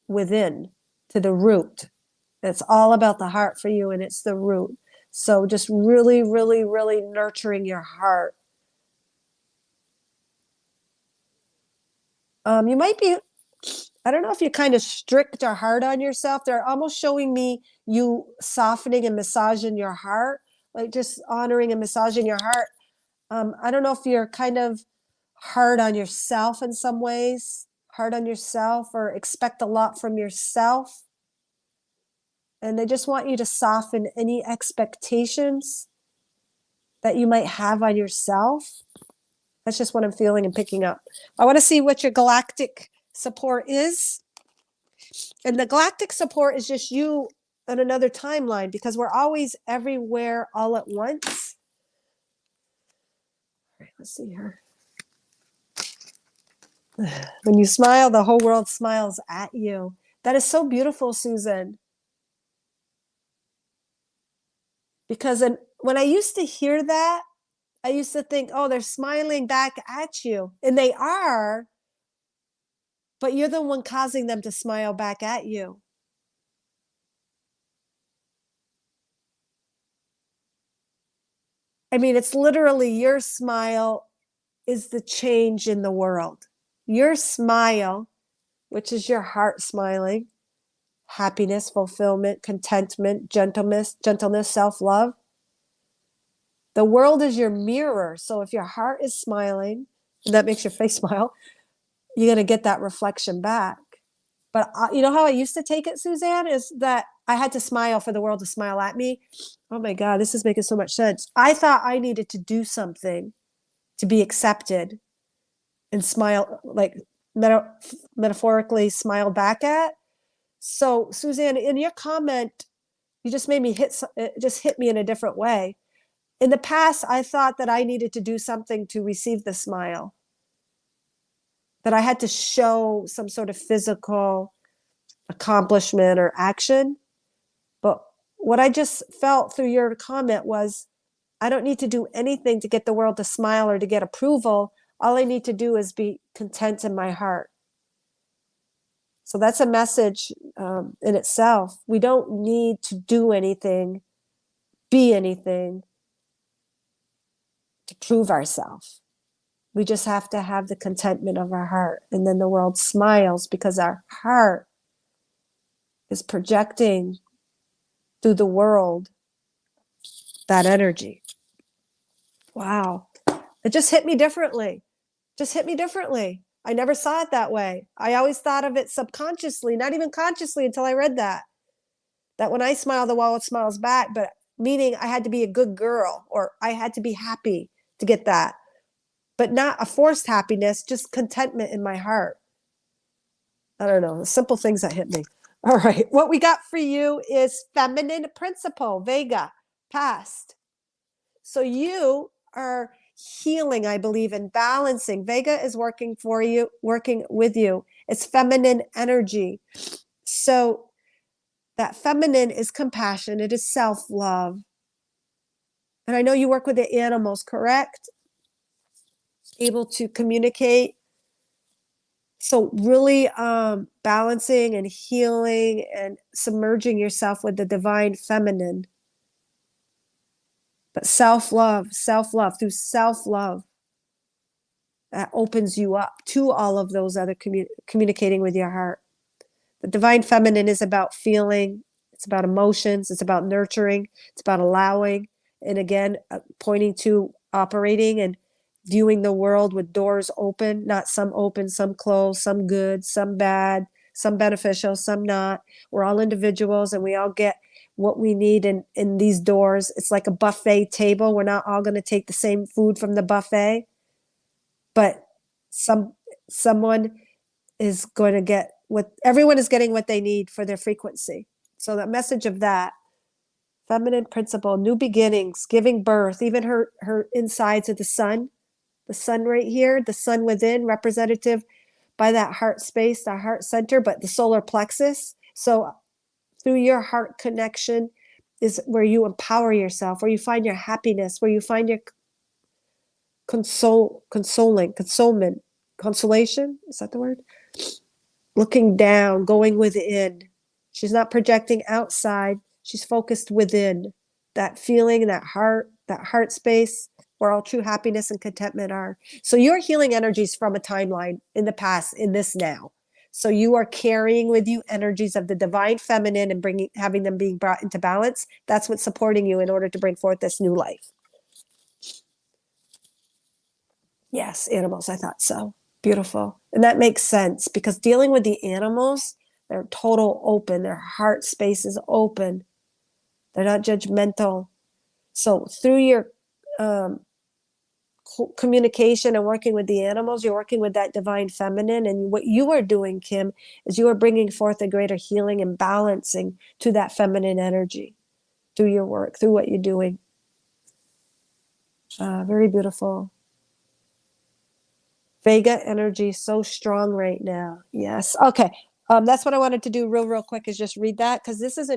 S1: to the root. It's all about the heart for you, and it's the root. So just really, really, really nurturing your heart. You might be, I don't know if you're kind of strict or hard on yourself. They're almost showing me you softening and massaging your heart, like just honoring and massaging your heart. I don't know if you're kind of hard on yourself in some ways, hard on yourself, or expect a lot from yourself. And they just want you to soften any expectations that you might have on yourself. That's just what I'm feeling and picking up. I want to see what your galactic support is. And the galactic support is just you on another timeline, because we're always everywhere all at once. All right, let's see here. When you smile, the whole world smiles at you. That is so beautiful, Susan. Because when I used to hear that, I used to think, oh, they're smiling back at you. And they are, but you're the one causing them to smile back at you. I mean, it's literally your smile is the change in the world. Your smile, which is your heart smiling, happiness, fulfillment, contentment, gentleness, self-love. The world is your mirror. So if your heart is smiling, and that makes your face smile, you're going to get that reflection back. But you know how I used to take it, Suzanne, is that I had to smile for the world to smile at me. Oh my God, this is making so much sense. I thought I needed to do something to be accepted and smile, like metaphorically smile back at. So Suzanne, in your comment, you just made me it just hit me in a different way. In the past, I thought that I needed to do something to receive the smile, that I had to show some sort of physical accomplishment or action. But what I just felt through your comment was, I don't need to do anything to get the world to smile or to get approval. All I need to do is be content in my heart. So that's a message in itself. We don't need to do anything, be anything to prove ourselves. We just have to have the contentment of our heart. And then the world smiles because our heart is projecting through the world that energy. Wow. It just hit me differently. Just hit me differently. I never saw it that way. I always thought of it subconsciously, not even consciously until I read that. That when I smile, the world smiles back, but meaning I had to be a good girl or I had to be happy to get that. But not a forced happiness, just contentment in my heart. I don't know, the simple things that hit me. All right, what we got for you is feminine principle, Vega, past. So you are healing, I believe, and balancing. Vega is working for you, working with you. It's feminine energy. So that feminine is compassion. It is self-love. And I know you work with the animals, correct? Able to communicate. So really balancing and healing and submerging yourself with the divine feminine. But self-love through self-love, that opens you up to all of those other communicating with your heart. The divine feminine is about feeling, It's about emotions. It's about nurturing. It's about allowing. And again, pointing to operating and viewing the world with doors open, not some open, some closed, some good, some bad, some beneficial, some not. We're all individuals and we all get what we need in these doors. It's like a buffet table. We're not all going to take the same food from the buffet, but some someone is going to get what everyone is getting what they need for their frequency. So the message of that feminine principle, new beginnings, giving birth, even her insides of the sun right here, the sun within, representative by that heart space, the heart center, but the solar plexus. So through your heart connection is where you empower yourself, where you find your happiness, where you find your consolation. Is that the word? Looking down, going within. She's not projecting outside. She's focused within. That feeling, that heart space where all true happiness and contentment are. So you're healing energies from a timeline in the past, in this now. So you are carrying with you energies of the divine feminine and having them being brought into balance. That's what's supporting you in order to bring forth this new life. Yes, animals, I thought so. Beautiful. And that makes sense because dealing with the animals, they're total open. Their heart space is open. They're not judgmental. So through your communication and working with the animals, you're working with that divine feminine. And what you are doing, Kim, is you are bringing forth a greater healing and balancing to that feminine energy through your work, through what you're doing. Very beautiful. Vega energy so strong right now. Yes. Okay. That's what I wanted to do real quick is just read that because this is a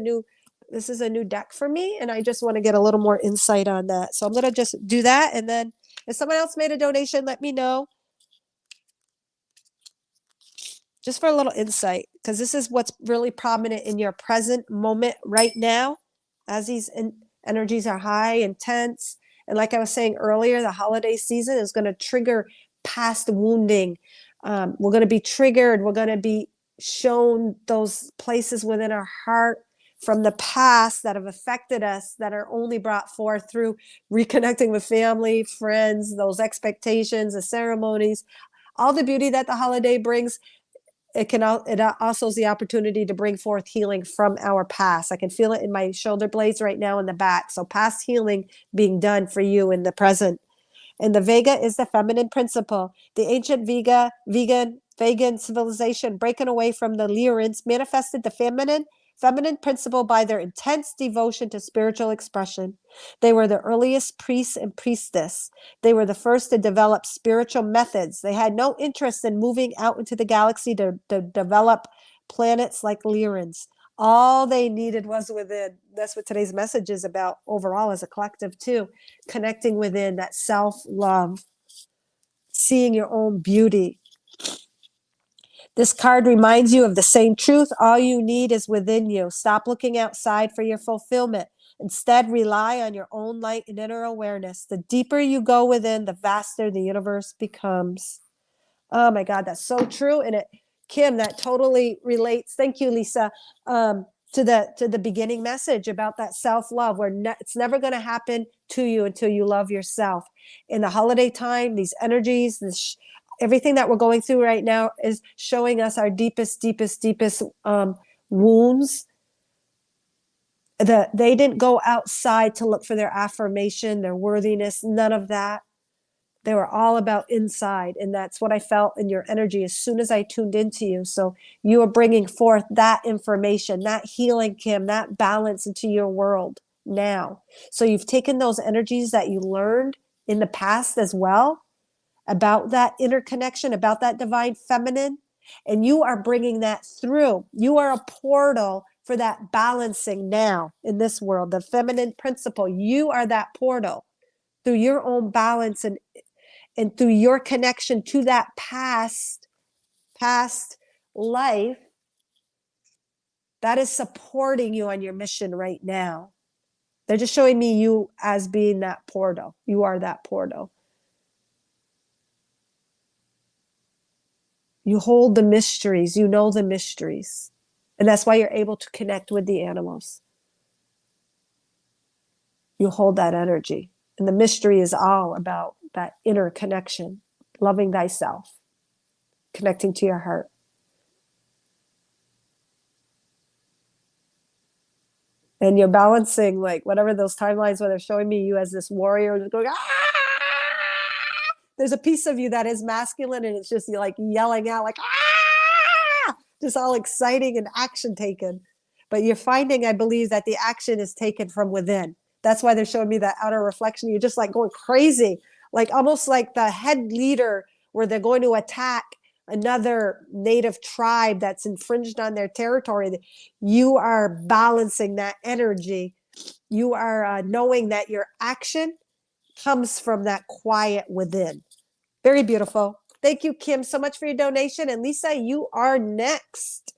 S1: new deck for me and I just want to get a little more insight on that. So I'm going to just do that and then if someone else made a donation, let me know just for a little insight because this is what's really prominent in your present moment right now as these energies are high, intense. And like I was saying earlier, the holiday season is going to trigger past wounding. We're going to be triggered. We're going to be shown those places within our heart from the past that have affected us that are only brought forth through reconnecting with family, friends, those expectations, the ceremonies, all the beauty that the holiday brings. It also is the opportunity to bring forth healing from our past. I can feel it in my shoulder blades right now in the back. So past healing being done for you in the present. And the Vega is the feminine principle. The ancient vegan civilization breaking away from the Lyrans manifested the feminine principle by their intense devotion to spiritual expression. They were the earliest priests and priestess. They were the first to develop spiritual methods. They had no interest in moving out into the galaxy to develop planets like Lyrans. All they needed was within. That's what today's message is about overall as a collective too. Connecting within, that self-love, seeing your own beauty. This card reminds you of the same truth. All you need is within you. Stop looking outside for your fulfillment. Instead, rely on your own light and inner awareness. The deeper you go within, the vaster the universe becomes. Oh my God, that's so true. And Kim, that totally relates. Thank you, Lisa. To the beginning message about that self-love, where it's never going to happen to you until you love yourself. In the holiday time, these energies, everything that we're going through right now is showing us our deepest wounds. They didn't go outside to look for their affirmation, their worthiness, none of that. They were all about inside. And that's what I felt in your energy as soon as I tuned into you. So you are bringing forth that information, that healing, Kim, that balance into your world now. So you've taken those energies that you learned in the past as well about that interconnection, about that divine feminine, and you are bringing that through. You are a portal for that balancing now in this world, the feminine principle. You are that portal through your own balance and through your connection to that past life that is supporting you on your mission right now. They're just showing me you as being that portal. You are that portal. You hold the mysteries. You know the mysteries. And that's why you're able to connect with the animals. You hold that energy. And the mystery is all about that inner connection, loving thyself, connecting to your heart. And you're balancing, like, whatever those timelines where they're showing me you as this warrior going, there's a piece of you that is masculine and it's just like yelling out like, just all exciting and action taken. But you're finding, I believe, that the action is taken from within. That's why they're showing me that outer reflection. You're just like going crazy, like almost like the head leader where they're going to attack another native tribe that's infringed on their territory. You are balancing that energy. You are knowing that your action comes from that quiet within. Very beautiful. Thank you, Kim, so much for your donation. And Lisa, you are next.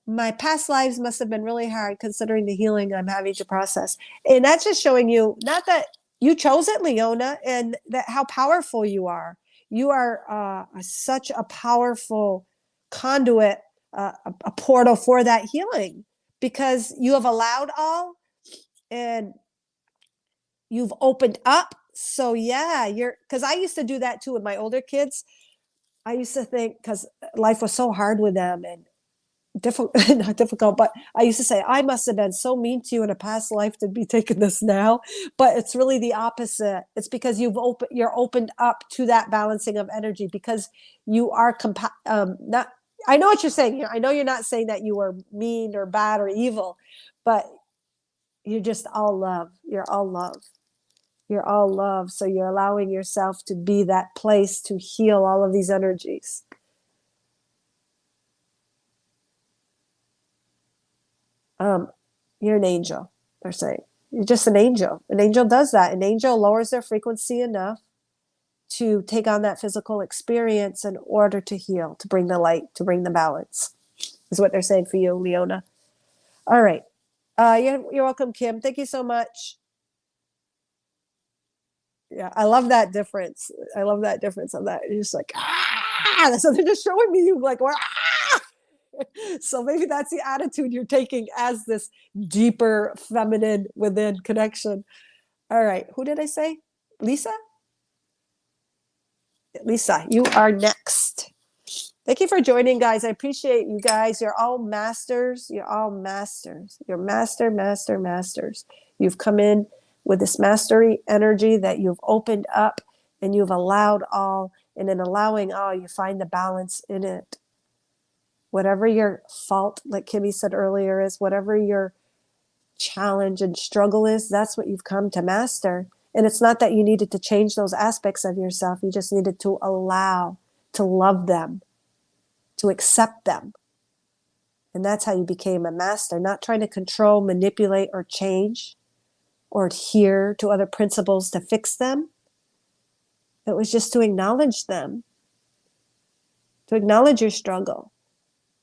S1: My past lives must have been really hard considering the healing I'm having to process. And that's just showing you, not that you chose it, Leona, and that how powerful you are. You are such a powerful conduit, a portal for that healing, because you have allowed all and you've opened up. So yeah, because I used to do that too with my older kids. I used to think, because life was so hard with them and difficult, not difficult, but I used to say, I must have been so mean to you in a past life to be taking this now. But it's really the opposite. It's because you're opened up to that balancing of energy, because you are not, I know what you're saying. I know you're not saying that you were mean or bad or evil, but you're just all love. You're all love. You're all love. So you're allowing yourself to be that place to heal all of these energies. You're an angel, they're saying. You're just an angel. An angel does that. An angel lowers their frequency enough to take on that physical experience in order to heal, to bring the light, to bring the balance, is what they're saying for you, Leona. All right. You're welcome, Kim. Thank you so much. Yeah, I love that difference. I love that difference of that. You're just like, so they're just showing me you like, so maybe that's the attitude you're taking as this deeper feminine within connection. All right, who did I say? Lisa? Lisa, you are next. Thank you for joining, guys. I appreciate you guys. You're all masters. You're all masters. You're masters. You've come in with this mastery energy that you've opened up and you've allowed all. And in allowing all, you find the balance in it. Whatever your fault, like Kimmy said earlier, is, whatever your challenge and struggle is, that's what you've come to master. And it's not that you needed to change those aspects of yourself. You just needed to allow, to love them, to accept them. And that's how you became a master, not trying to control, manipulate, or change, or adhere to other principles to fix them. It was just to acknowledge them, to acknowledge your struggle.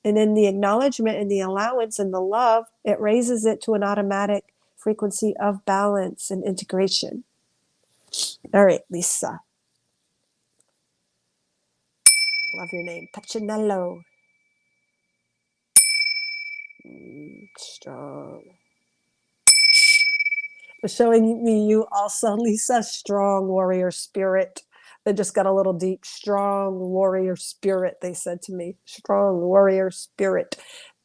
S1: And in the acknowledgement and the allowance and the love, it raises it to an automatic frequency of balance and integration. All right, Lisa. Love your name. Pachinello. Strong. Showing me you also, Lisa, strong warrior spirit. They just got a little deep. Strong warrior spirit, they said to me. Strong warrior spirit.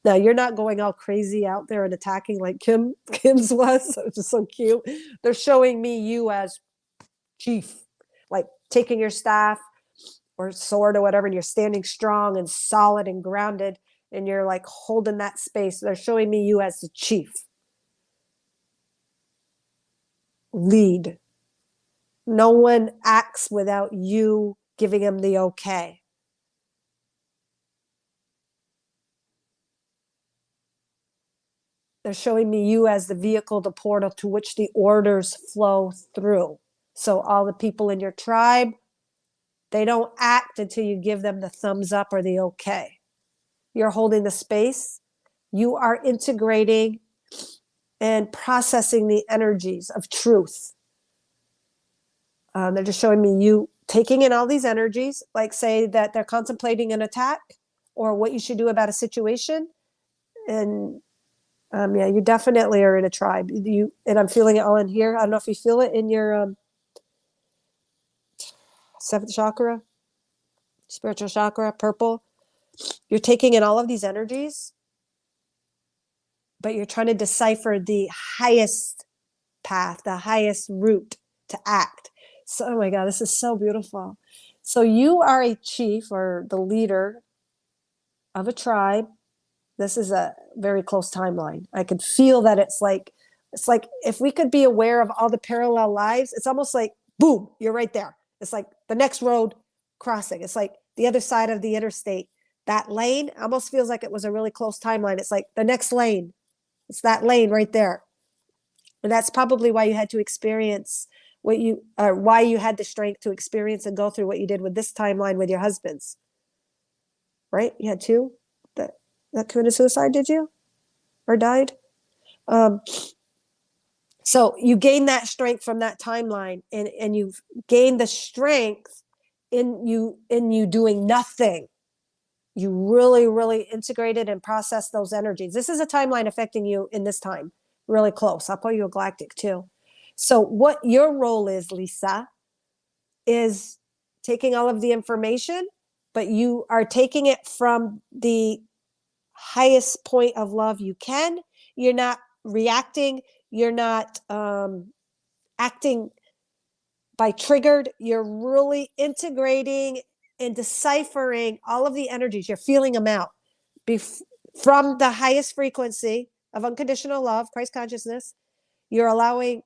S1: Now, you're not going all crazy out there and attacking like Kim's was, which is so cute. They're showing me you as chief, like taking your staff or sword or whatever, and you're standing strong and solid and grounded, and you're like holding that space. They're showing me you as the chief. Lead. No one acts without you giving them the okay. They're showing me you as the vehicle, the portal to which the orders flow through. So all the people in your tribe, they don't act until you give them the thumbs up or the okay. You're holding the space. You are integrating and processing the energies of truth. They're just showing me you taking in all these energies, like say that they're contemplating an attack or what you should do about a situation. and yeah, you definitely are in a tribe. And I'm feeling it all in here. I don't know if you feel it in your seventh chakra, spiritual chakra, purple. You're taking in all of these energies, but you're trying to decipher the highest path, the highest route to act. So, oh my God, this is so beautiful. So you are a chief or the leader of a tribe. This is a very close timeline. I could feel that it's like if we could be aware of all the parallel lives, it's almost like boom, you're right there. It's like the next road crossing. It's like the other side of the interstate. That lane almost feels like it was a really close timeline. It's like the next lane. It's that lane right there. And that's probably why you had to experience why you had the strength to experience and go through what you did with this timeline with your husbands. Right? You had two that committed suicide, did you? Or died? So you gain that strength from that timeline, and you've gained the strength in you doing nothing. You really, really integrated and processed those energies. This is a timeline affecting you in this time, really close. I'll call you a galactic too. So what your role is, Lisa, is taking all of the information, but you are taking it from the highest point of love you can. You're not reacting. You're not acting by triggered. You're really integrating and deciphering all of the energies. You're feeling them out from the highest frequency of unconditional love, Christ consciousness. You're allowing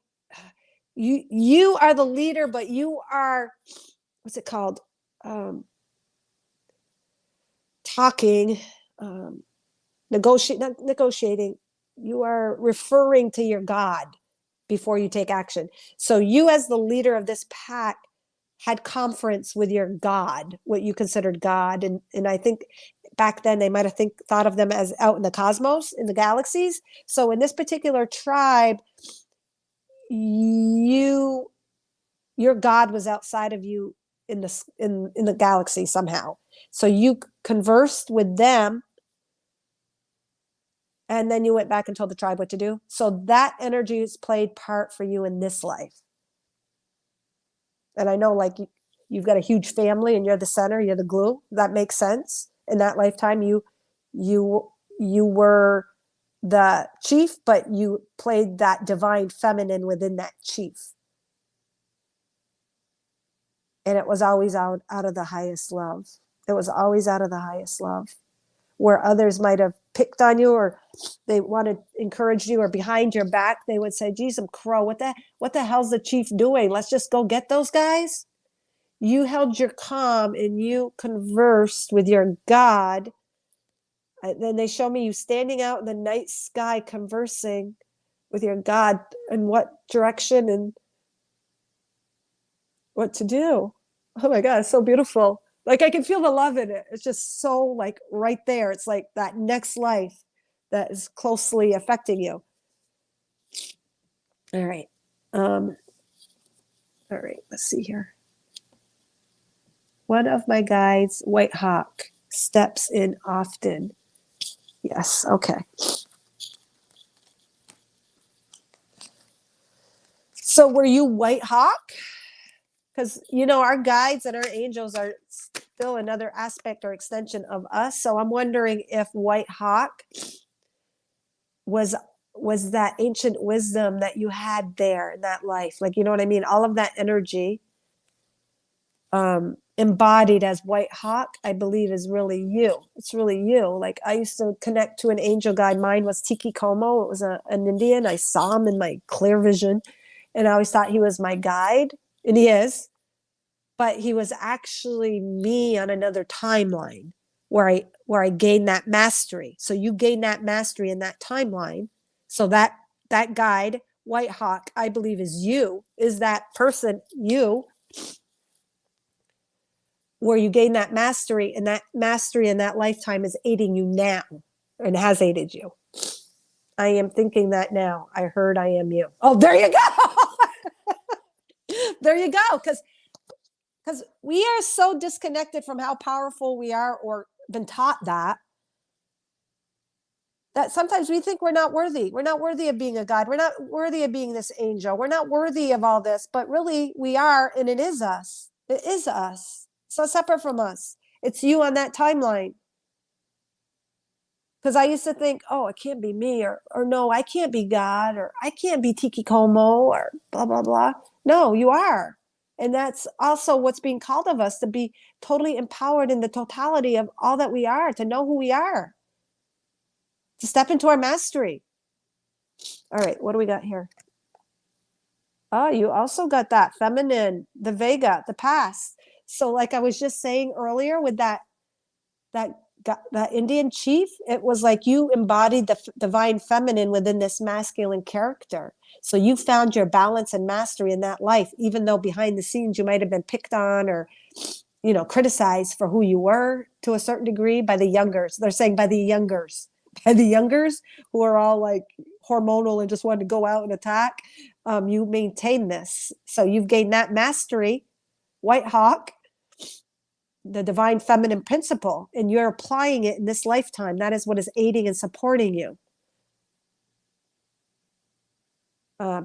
S1: you are the leader, but you are, what's it called? Talking, not negotiating. You are referring to your God before you take action. So you, as the leader of this pack, had conference with your God, what you considered God. And I think back then they might have thought of them as out in the cosmos, in the galaxies. So in this particular tribe, your God was outside of you in the galaxy somehow. So you conversed with them, and then you went back and told the tribe what to do. So that energy has played part for you in this life. And I know, like, you've got a huge family and you're the center, you're the glue. That makes sense. In that lifetime, you were the chief, but you played that divine feminine within that chief. And it was always out of the highest love. It was always out of the highest love. Where others might have picked on you, or they wanted to encourage you, or behind your back, they would say, geez, I'm crow. What the hell's the chief doing? Let's just go get those guys. You held your calm and you conversed with your God. Then they show me you standing out in the night sky conversing with your God and what direction and what to do. Oh my God, it's so beautiful. Like, I can feel the love in it. It's just so, like, right there. It's like that next life that is closely affecting you. All right. All right, let's see here. One of my guides, White Hawk, steps in often. Yes, okay. So were you White Hawk? Because, our guides and our angels are still another aspect or extension of us. So I'm wondering if White Hawk was that ancient wisdom that you had there in that life. Like, you know what I mean? All of that energy embodied as White Hawk, I believe, is really you. It's really you. Like, I used to connect to an angel guide. Mine was Tiki Como. It was an Indian. I saw him in my clear vision, and I always thought he was my guide, and he is. But he was actually me on another timeline where I gained that mastery. So you gained that mastery in that timeline. So that guide, White Hawk, I believe is you, is that person, you, where you gain that mastery, and that mastery in that lifetime is aiding you now and has aided you. I am thinking that now. I heard I am you. Oh, there you go. There you go. Because we are so disconnected from how powerful we are, or been taught that. That sometimes we think we're not worthy. We're not worthy of being a God. We're not worthy of being this angel. We're not worthy of all this, but really we are, and it is us. It is us. It's not separate from us. It's you on that timeline. Because I used to think, oh, it can't be me, or no, I can't be God, or I can't be Tiki Como, or blah, blah, blah. No, you are. And that's also what's being called of us, to be totally empowered in the totality of all that we are, to know who we are, to step into our mastery. All right, what do we got here? Oh, you also got that feminine, the Vega, the past. So like I was just saying earlier with that that Indian chief, it was like you embodied the divine feminine within this masculine character. So you found your balance and mastery in that life, even though behind the scenes you might have been picked on or, you know, criticized for who you were to a certain degree by the youngers. They're saying by the youngers, who are all like hormonal and just wanted to go out and attack. You maintain this. So you've gained that mastery, White Hawk, the divine feminine principle, and you're applying it in this lifetime. That is what is aiding and supporting you.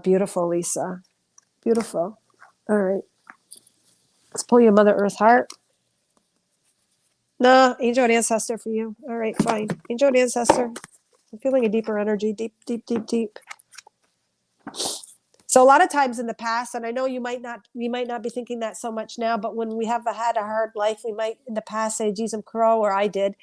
S1: Beautiful, Lisa. Beautiful. All right. Let's pull your Mother Earth heart. No, angel and ancestor for you. All right, fine. Angel and ancestor. I'm feeling a deeper energy. Deep, deep, deep, deep. So a lot of times in the past, and I know you might not be thinking that so much now, but when we have had a hard life, we might in the past say, geez, I'm crow, or I did,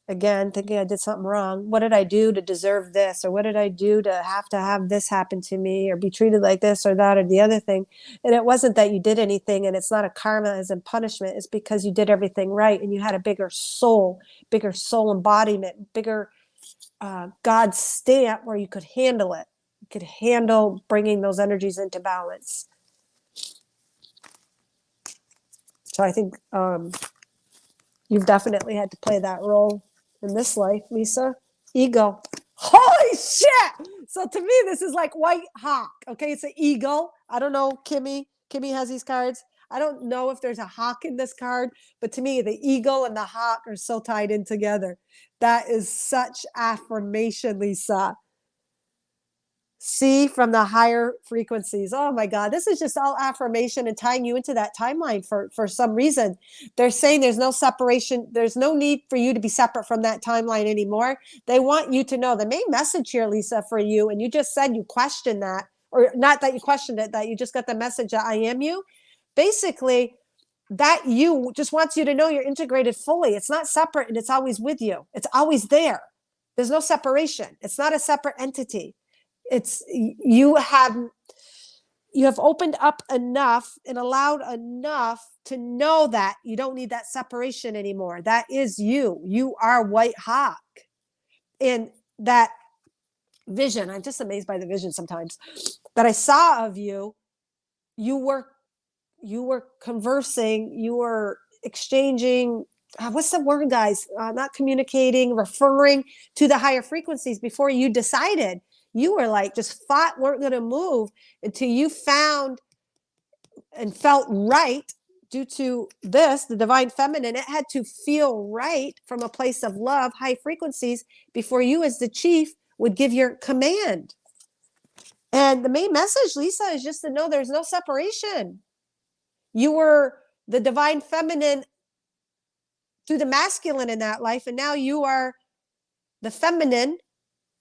S1: again, thinking I did something wrong. What did I do to deserve this? Or what did I do to have this happen to me, or be treated like this or that or the other thing? And it wasn't that you did anything, and it's not a karma as in punishment. It's because you did everything right, and you had a bigger soul embodiment, bigger God stamp where you could handle it. You could handle bringing those energies into balance. So I think you've definitely had to play that role in this life, Lisa. Ego. Holy shit! So to me, this is like White Hawk. Okay, it's an eagle. I don't know, Kimmy. Kimmy has these cards. I don't know if there's a hawk in this card, but to me, the eagle and the hawk are so tied in together. That is such affirmation, Lisa. See from the higher frequencies. Oh my God, this is just all affirmation and tying you into that timeline for some reason. They're saying there's no separation. There's no need for you to be separate from that timeline anymore. They want you to know the main message here, Lisa, for you. And you just said you questioned that, or not that you questioned it, that you just got the message that I am you. Basically, that you just wants you to know you're integrated fully. It's not separate, and it's always with you. It's always there. There's no separation. It's not a separate entity. It's you have opened up enough and allowed enough to know that you don't need that separation anymore. That is you. You are White Hawk. And that vision, I'm just amazed by the vision sometimes that I saw of you. You were conversing, you were exchanging, what's the word, guys? Not communicating, referring to the higher frequencies before you decided. You were like just thought weren't going to move until you found and felt right due to this, the divine feminine. It had to feel right from a place of love, high frequencies, before you as the chief would give your command. And the main message, Lisa, is just to know there's no separation. You were the divine feminine through the masculine in that life, and now you are the feminine,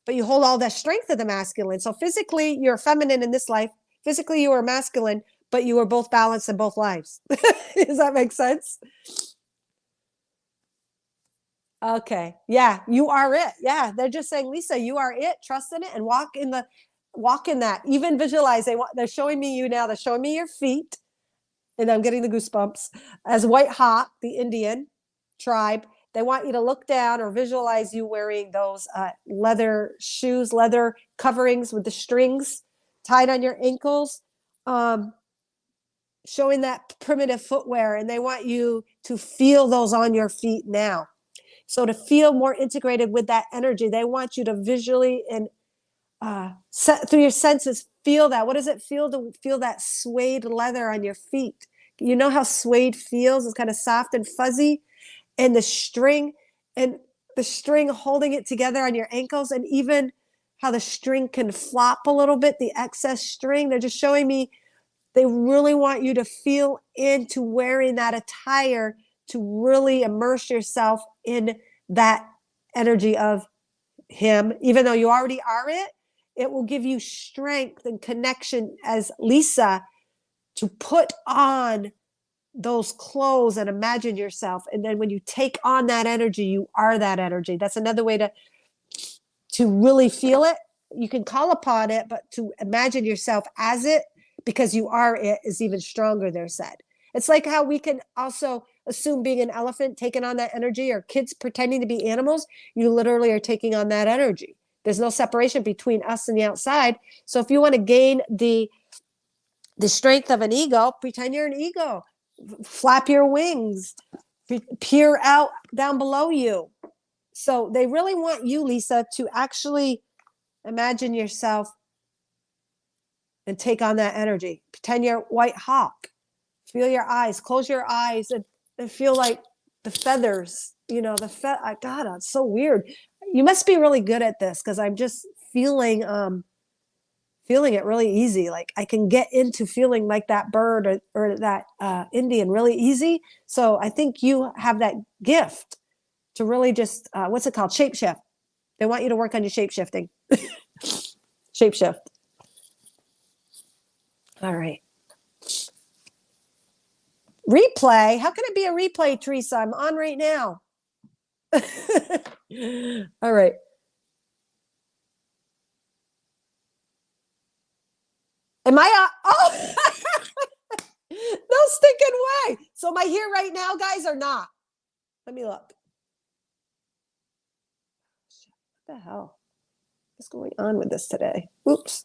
S1: but you hold all that strength of the masculine. So physically, you're feminine in this life. Physically, you are masculine, but you are both balanced in both lives. Does that make sense? Okay. Yeah, you are it. Yeah, they're just saying, Lisa, you are it. Trust in it and walk in that. Even visualize. They're showing me you now. They're showing me your feet. And I'm getting the goosebumps, as White Hawk, the Indian tribe. They want you to look down or visualize you wearing those leather shoes, leather coverings with the strings tied on your ankles, showing that primitive footwear. And they want you to feel those on your feet now. So to feel more integrated with that energy, they want you to visually and through your senses feel that. What does it feel to feel that suede leather on your feet? You know how suede feels? It's kind of soft and fuzzy, and the string, and the string holding it together on your ankles, and even how the string can flop a little bit, the excess string. They're just showing me they really want you to feel into wearing that attire to really immerse yourself in that energy of him. Even though you already are it, it will give you strength and connection as Lisa to put on those clothes and imagine yourself. And then when you take on that energy, you are that energy. That's another way to really feel it. You can call upon it, but to imagine yourself as it, because you are it, is even stronger, they're said. It's like how we can also assume being an elephant, taking on that energy, or kids pretending to be animals. You literally are taking on that energy. There's no separation between us and the outside. So if you want to gain the strength of an eagle, pretend you're an eagle. Flap your wings, peer out down below you. So they really want you, Lisa, to actually imagine yourself and take on that energy. Pretend you're white hawk. Feel your eyes, close your eyes, and feel like the feathers, God, it's so weird. You must be really good at this, because I'm just feeling it really easy. Like I can get into feeling like that bird or that Indian really easy. So I think you have that gift to really just, what's it called? Shapeshift. They want you to work on your shapeshifting. Shapeshift. All right. Replay? How can it be a replay, Teresa? I'm on right now. All right. Am I? Oh, no stinking way. So am I here right now, guys, or not? Let me look. What the hell is going on with this today? Oops.